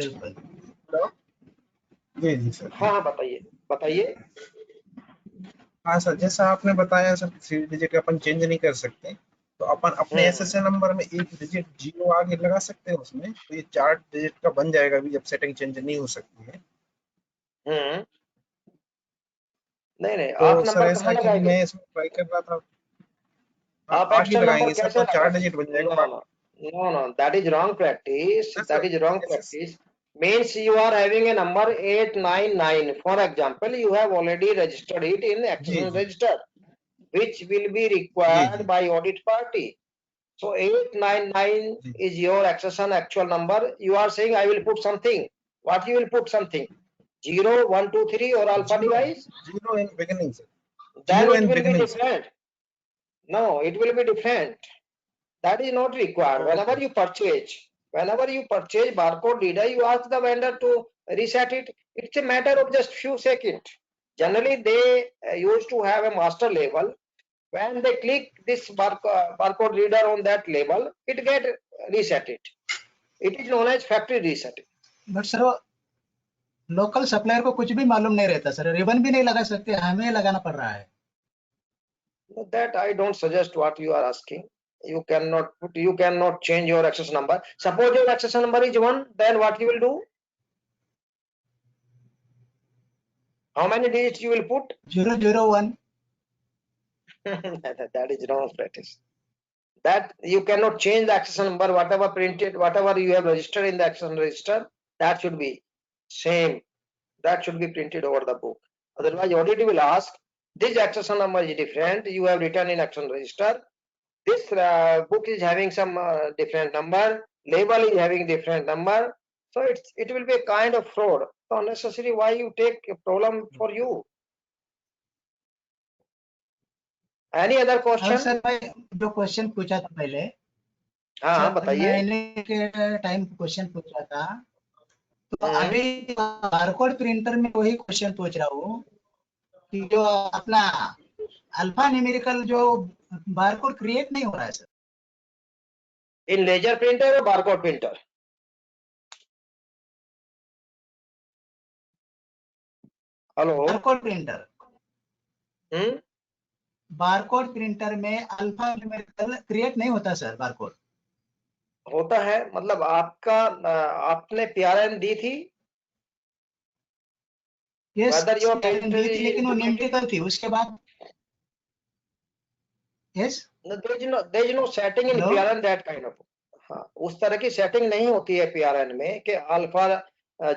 जी सर। हाँ बताइए। हाँ सर, जैसा आपने बताया सर 3 डिजिट का अपन चेंज नहीं कर सकते, तो अपन अपने एसएसएन नंबर में 1 डिजिट 0 आगे लगा सकते हैं उसमें, तो ये 4 डिजिट का बन जाएगा भी जब सेटिंग चेंज नहीं हो सकती है। नहीं तो आप सर नंबर ऐसा कहाँ कि लगाएंगे? मैं इसमें ट्राई कर रहा था, आप आगे एक्स्ट्रा लगाएंगे नंबर सर, कैसे तो 4 डिजिट बन जाएगा। No, that is wrong practice. Yes, That sir. is wrong Yes, practice. Means you are having a number 899. For example, you have already registered it in accession register, which will be required by audit party. So 899 is your accession actual number. You are saying I will put something. What you will put something? 0, 1, 2, 3 or alpha device? 0 in beginning, sir. Then 0 it in will be beginning, different. No, it will be different. That is not required. Whenever you purchase barcode reader, you ask the vendor to reset it. It's a matter of just few seconds. Generally, they used to have a master label. When they click this barcode reader on that label, it get reset it. It is known as factory reset. But sir local supplier को कुछ भी मालूम नहीं रहता sir, ribbon भी नहीं लगा सकते, हमें लगाना पड़ रहा है। That I don't suggest what you are asking. You cannot change your access number. Suppose your access number is 1, then what you will do? How many digits you will put? 001. That is wrong practice. That you cannot change the accession number, whatever you have registered in the accession register, that should be same. That should be printed over the book. Otherwise, audit will ask, this accession number is different. You have written in accession register. This book is having some different number. Label is having different number. So it will be a kind of fraud. So unnecessary. Why you take a problem for you? Any other और question? Sir मैं जो question पूछा था पहले, हाँ हाँ sir बताइए। मैंने के टाइम क्वेश्चन पूछा था, तो हम्म, अभी बारकोड प्रिंटर में वही क्वेश्चन पूछ रहा हूँ कि जो अपना अल्फा न्यूमेरिकल जो बारकोड क्रिएट नहीं हो रहा है सर। इन लेजर प्रिंटर और barcode printer? Hello? Barcode printer, hmm, barcode printer में अल्फा न्यूमेरिकल क्रिएट नहीं होता सर बारकोड। होता है। मतलब आपका आपने पीआरएन दी थी? यस Whether your printer दी थी, is लेकिन वो implemented? न्यूमेरिकल थी उसके बाद। Yes No, there is no setting in hello, PRN that kind of. हाँ, उस तरह की सेटिंग नहीं होती है पीआरएन में कि अल्फा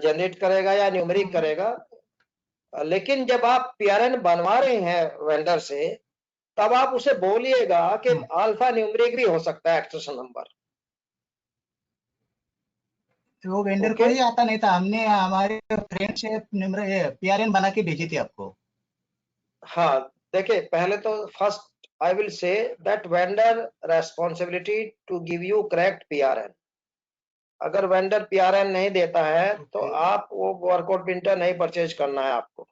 जनरेट करेगा या न्यूमेरिक करेगा। लेकिन जब आप पीआरएन बनवा रहे हैं वेंडर से, तब आप उसे बोलिएगा कि अल्फा न्यूमेरिक भी हो सकता है एक्सटेंशन नंबर। तो वो वेंडर को ओके, ही आता नहीं था, हमने हमारे फ्रेंड से पीआरएन बना के भेजी थी आपको। हाँ देखिए, पहले तो first I will say that vendor responsibility to give you correct PRN. अगर वेंडर पीआरएन नहीं देता है तो Okay. आप वो बारकोड प्रिंटर नहीं परचेज करना है आपको।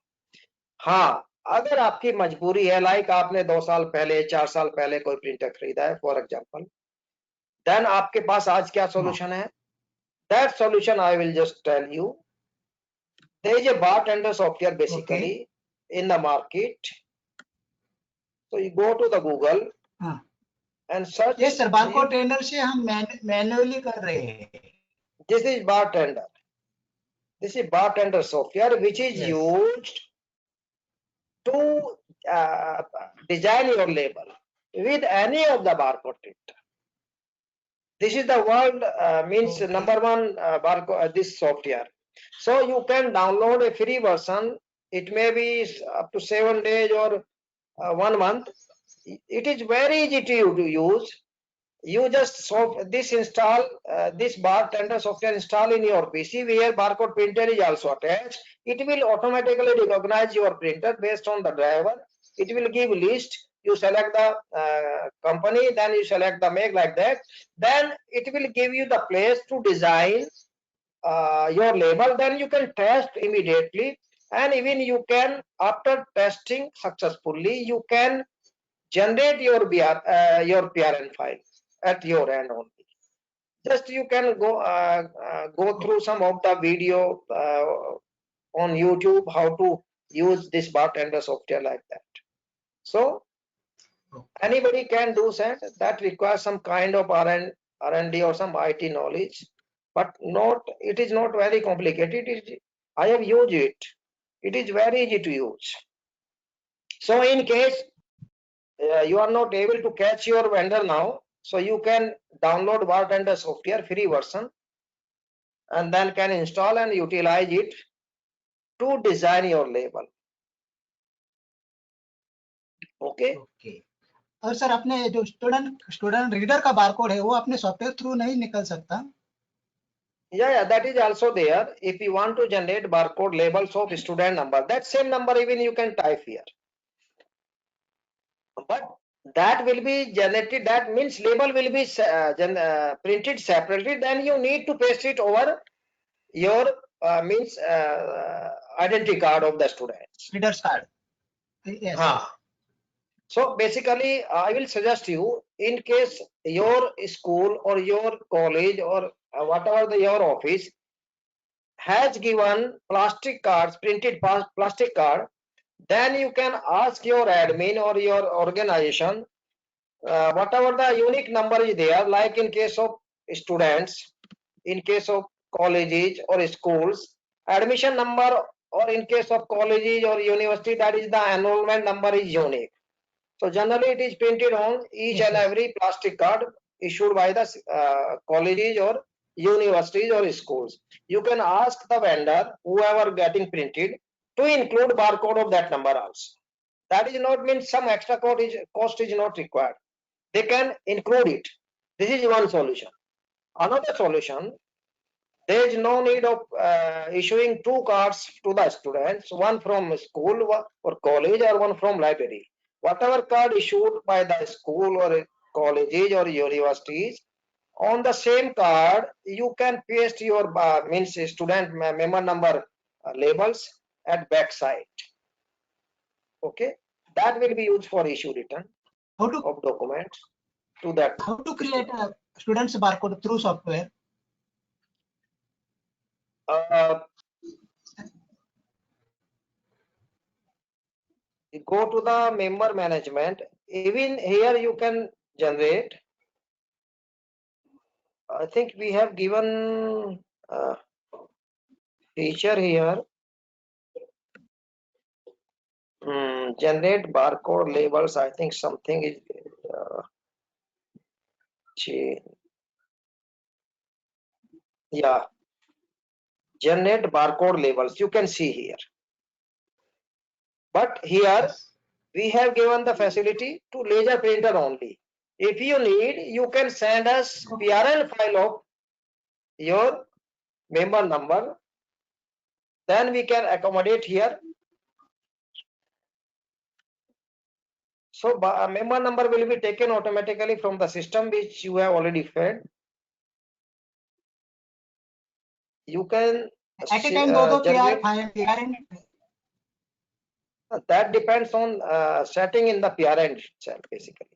हाँ, अगर आपकी मजबूरी है, लाइक आपने 2 साल पहले 4 साल पहले कोई प्रिंटर खरीदा है फॉर एग्जांपल, देन आपके पास आज क्या सॉल्यूशन है? That solution I will just tell you. There is a bartender software basically in the market. So you go to the Google हाँ and search. Yes sir, barcode trender से हम manually कर रहे हैं। This is bartender. This is bartender software which is Yes. used to design your label with any of the barcode printer. This is the world means Okay. number one barcode this software. So you can download a free version. It may be up to 7 days or 1 month. It is very easy to use. You just this install this bartender software install in your PC where barcode printer is also attached. It will automatically recognize your printer based on the driver. It will give list. You select the company, then you select the make like that. Then it will give you the place to design your label. Then you can test immediately, and even you can, after testing successfully, you can generate your PRN file at your end only. Just you can go through some of the video on YouTube how to use this bartender software like that. So anybody can do that requires some kind of R&D or some IT knowledge, but it is not very complicated. I have used it. It is very easy to use. So in case you are not able to catch your vendor now, so you can download bartender software free version and then can install and utilize it to design your label. Okay. Okay. और sir अपने जो student reader का barcode है वो अपने software through नहीं निकल सकता? Yeah, that is also there. If you want to generate barcode labels of student number, that same number even you can type here. But that will be generated, that means label will be printed separately, then you need to paste it over your means identity card of the student. Readers card. Yes. So basically, I will suggest you, in case your school or your college or whatever your office has given plastic cards, printed plastic card, then you can ask your admin or your organization, whatever the unique number is there, like in case of students, in case of colleges or schools, admission number, or in case of colleges or university, that is the enrollment number is unique. So generally it is printed on each and every plastic card issued by the colleges or universities or schools. You can ask the vendor, whoever getting printed, to include barcode of that number also. That is not means some extra cost is not required. They can include it. This is one solution. Another solution, there is no need of issuing 2 cards to the students, one from school or college or one from library. whatever card issued by the school or colleges or universities, on the same card you can paste your means student member number labels at back side. Okay, that will be used for issue return How to of documents to that. how to create a student's barcode through software? Go to the member management. Even here you can generate. I think we have given feature here. Generate barcode labels. I think something is change. Yeah, generate barcode labels. You can see here. But here we have given the facility to laser printer only. If you need, you can send us PRL file of your member number. Then we can accommodate here. So member number will be taken automatically from the system which you have already fed. You can At a time, both generate. PRN. That depends on setting in the PRN itself basically.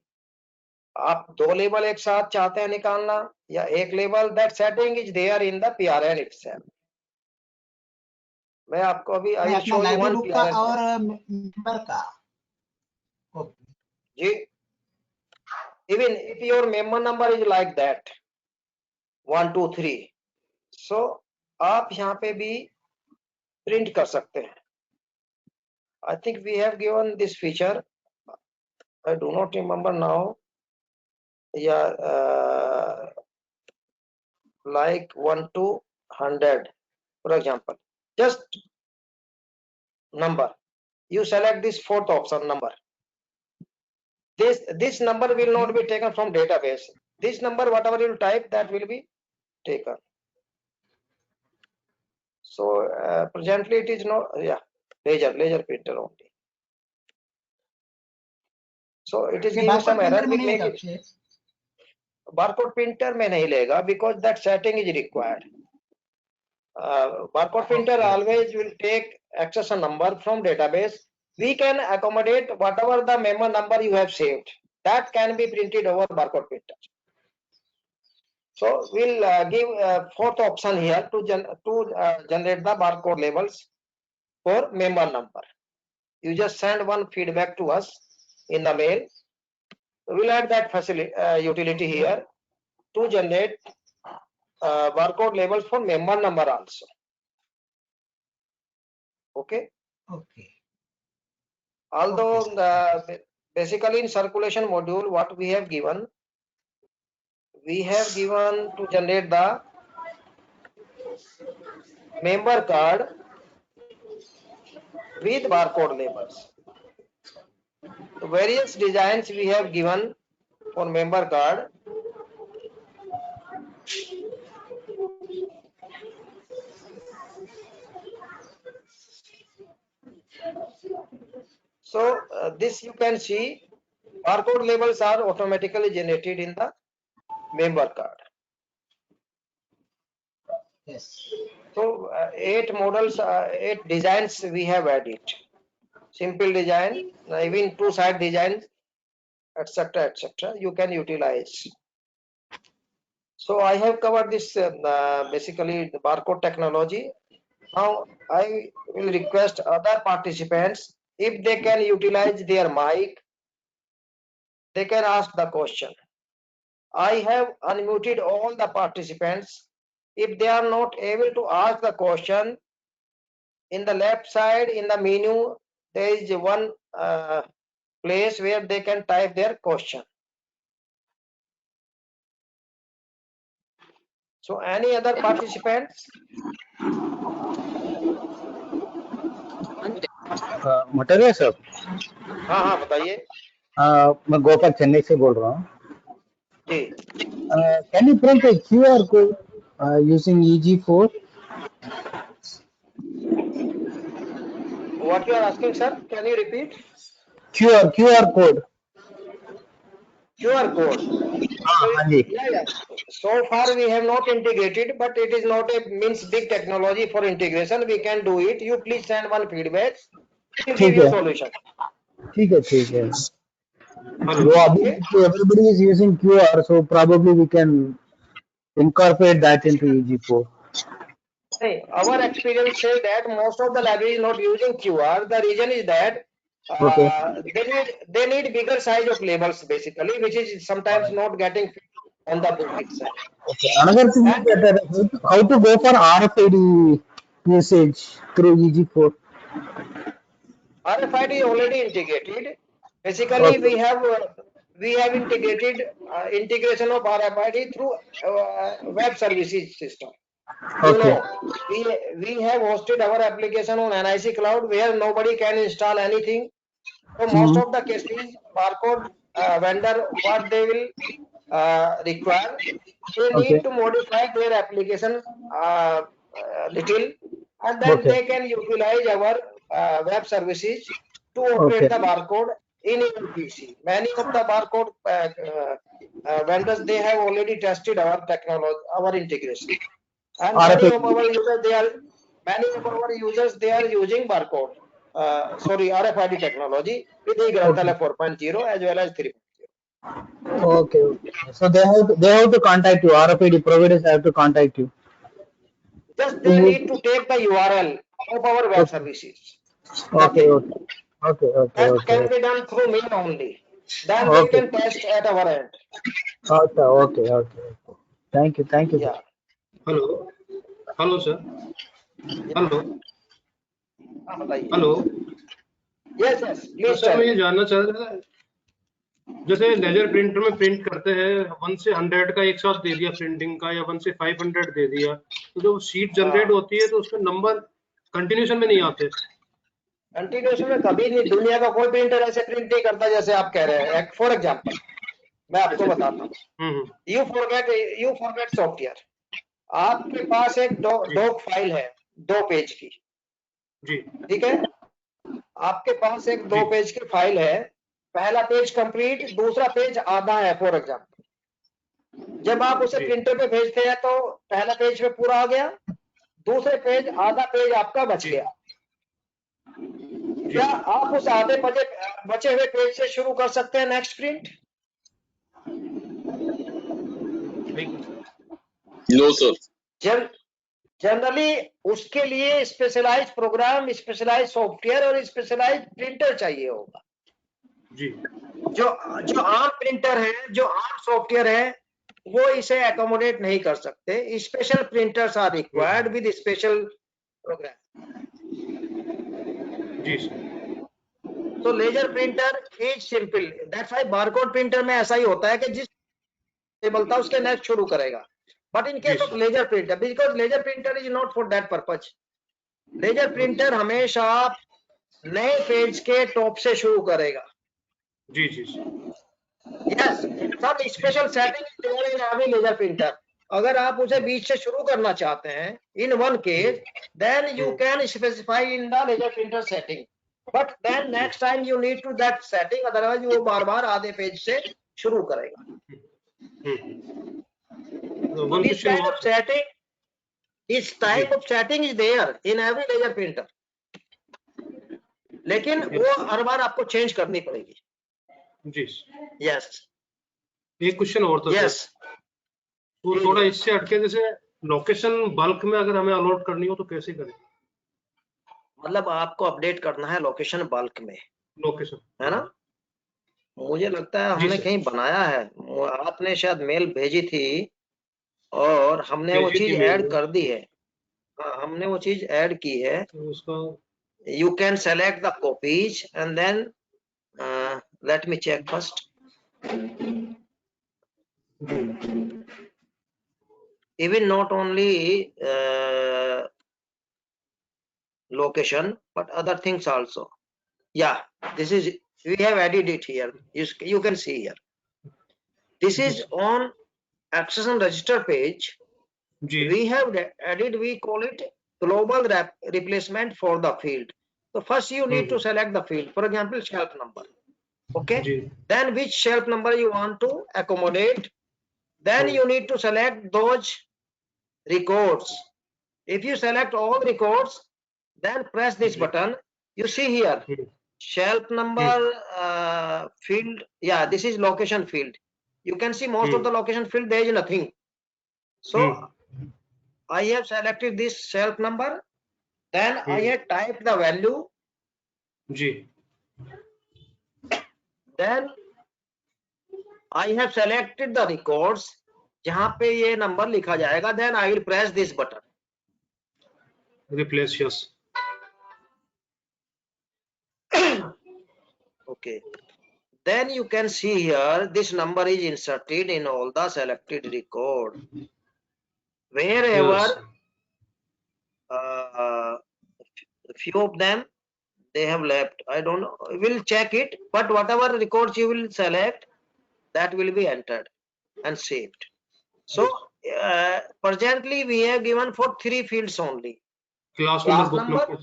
आप दो label एक साथ चाहते हैं निकालना या एक label, that setting is there in the PRN itself. मैं आपको अभी I will show you one PRN और member का. Okay. Ji, even if your member number is like that 1 2 3, so आप यहाँ पे भी print कर सकते हैं. I think we have given this feature. I do not remember now. Yeah, like 1 to 100, for example. Just number. You select this fourth option number. This number will not be taken from database. This number, whatever you type, that will be taken. So presently it is not, yeah, laser printer only. So it is giving some error. We make it. Barcode printer में नहीं लेगा because that setting is required. Barcode printer always will take accession number from database. We can accommodate whatever the member number you have saved. That can be printed over barcode printer. So we'll give fourth option here to generate the barcode labels for member number. You just send one feedback to us in the mail. We'll add that facility utility here to generate barcode labels for member number also. Okay. Okay. Although basically in circulation module, what we have given to generate the member card with barcode labels. So various designs we have given for member card. So this you can see barcode labels are automatically generated in the member card. Yes. So 8 models, 8 designs we have added. Simple design, even two-side designs, etc., etc. You can utilize. So I have covered this basically the barcode technology. Now I will request other participants, if they can utilize their mic, they can ask the question. I have unmuted all the participants. If they are not able to ask the question, in the left side in the menu, there is one place where they can type their question. So any other participants? Material sir हाँ बताइए. मैं गोपाल चेन्नई से बोल रहा हूँ. जी. Can you print a QR code using EG4? What you are asking, sir? Can you repeat? QR code. QR code. हाँ जी. Yeah. So far we have not integrated, but it is not a means big technology for integration. We can do it. You please send one feedback. We'll give ठीक you है. solution. ठीक है. Hello So अभी everybody is using QR, so probably we can incorporate that into EG4. Hey, our experience says that most of the libraries not using QR. The reason is that Okay. they need bigger size of labels basically, which is sometimes not getting fit on the book itself. Okay. Another thing is And that how to go for RFID usage through EG4. RFID is already integrated. Basically, Okay. we have integrated integration of RFID through web services system. You Okay. know, we have hosted our application on NIC Cloud where nobody can install anything. So most of the cases, barcode vendor, what they will require, they Okay. need to modify their application little, and then Okay. they can utilize our web services to operate Okay. the barcode in your PC. Many of the barcode vendors, they have already tested our technology, our integration, and many RFID. of our users they are using barcode. RFID technology with eGranthalaaya 4.0 as well as 3.0. Okay. So they have to contact you. RFID providers have to contact you. Just To they use. need to take the URL of our web Okay. services. Okay. Nothing. Okay. That can be done through mail only. Then they Okay. can test at our end. Okay. Thank you. Yeah. Hello sir hello बताइए. Hello Yes. तो Please sir tell मैं ये me. जानना चाह रहा था जैसे laser printer में प्रिंट करते हैं 1 से 100 का एक साथ दे दिया प्रिंटिंग का या 1 से 500 दे दिया तो जो शीट जनरेट होती है तो उसमें नंबर कंटिन्यूशन में नहीं आते कंटिन्यूशन में कभी नहीं, दुनिया का कोई प्रिंटर ऐसे प्रिंट नहीं करता जैसे आप कह रहे हैं. फॉर एग्जाम्पल मैं आपको बताता हूँ. You forget software. आपके पास एक डॉक फाइल है 2 पेज की. जी ठीक है. आपके पास एक 2 जी पेज की फाइल है. पहला पेज कंप्लीट, दूसरा पेज आधा है फॉर एग्जाम्पल. जब आप उसे जी प्रिंटर पे भेजते हैं तो पहला पेज पे पूरा आ गया, दूसरे पेज आधा पेज आपका बच जी गया. जी क्या आप उस आधे बचे हुए पेज से शुरू कर सकते हैं next print? No sir generally उसके लिए स्पेशलाइज्ड प्रोग्राम, स्पेशलाइज्ड सॉफ्टवेयर और स्पेशलाइज्ड प्रिंटर चाहिए होगा. जी जो आम प्रिंटर है, जो आम सॉफ्टवेयर है, वो इसे एकोमोडेट नहीं कर सकते. Special printers are required with special program. जी सर तो laser printer is simple. That's why barcode printer में ऐसा ही होता है कि जिस टेबल था उसके नेक्स्ट शुरू करेगा. But in case of laser printer, because laser printer is not for that purpose. Laser printer हमेशा नए पेज के टॉप से शुरू करेगा. जी जी यस, सब special setting in every laser printer. अगर आप उसे बीच से शुरू करना चाहते हैं in one case, then you can specify in the laser printer setting. But then next time you need to that setting, otherwise वो बार बार आधे पेज से शुरू करेगा. One This kind of setting, this type of setting is there in every laser printer. लेकिन वो हर बार आपको change करनी पड़ेगी. जी यस एक क्वेश्चन और था यस. वो थोड़ा इससे हटके जैसे लोकेशन बल्क में अगर हमें अलॉट करनी हो तो कैसे करें? मतलब आपको अपडेट करना है लोकेशन बल्क में, लोकेशन है ना? मुझे लगता है हमने कहीं बनाया है, आपने शायद मेल भेजी थी और हमने वो चीज ऐड कर दी है. हाँ, हमने वो चीज ऐड की है. तो उसका You can select the copies and then let me check first. Even not only location but other things also. Yeah, this is, we have added it here. You can see here. This is on accession register page. We have added, we call it global replacement for the field. So first you need to select the field. For example, shelf number. Okay. Ji Then which shelf number you want to accommodate? Then you need to select those records. If you select all records, then press this button. You see here, shelf number field. Yeah, this is location field. You can see most of the location field, there is nothing. So I have selected this shelf number. Then I have typed the value. Ji Then I have selected the records. जहां पे ये number लिखा जाएगा. Then I will press this button. replace, yes. Okay. Then you can see here this number is inserted in all the selected record. Wherever few of them they have left, I don't know, we'll check it, but whatever records you will select, that will be entered and saved. So presently we have given for 3 fields only. Class number,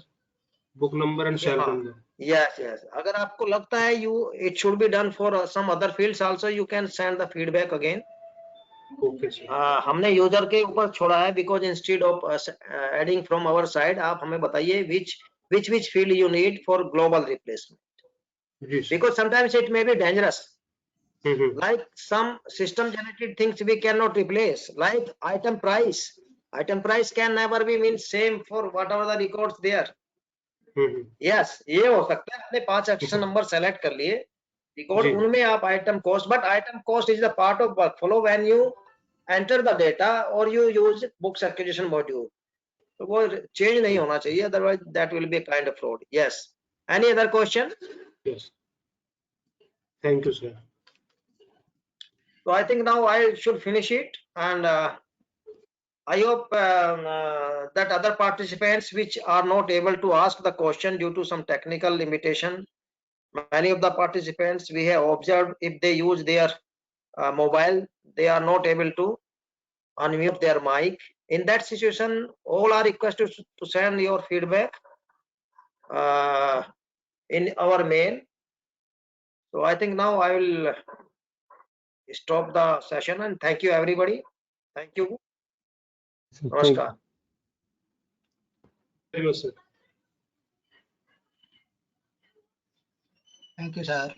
book number and shelf number. Yes. अगर आपको लगता है it should be done for some other fields also, you can send the feedback again. Okay, sir. हमने user के ऊपर छोड़ा है, because instead of adding from our side, आप हमें बताइए which field you need for global replacement. Yes. Because sometimes it may be dangerous. Like some system generated things we cannot replace, like item price. Item price can never be means same for whatever the records there. Yes, ये हो सकता है. आपने 5 action number select कर लिए, record उनमें आप item cost, but item cost is the part of workflow when you enter the data और you use books acquisition module. तो वो चेंज नहीं होना चाहिए, otherwise that will be kind of fraud. Yes, any other question? Yes. Thank you, sir. So I think now I should finish it, and I hope that other participants which are not able to ask the question due to some technical limitation, many of the participants we have observed, if they use their mobile, they are not able to unmute their mic. In that situation, all are requested to send your feedback in our mail. So I think now I will stop the session, and thank you everybody. Thank you. Namaskar. Thank you, sir. Thank you, sir.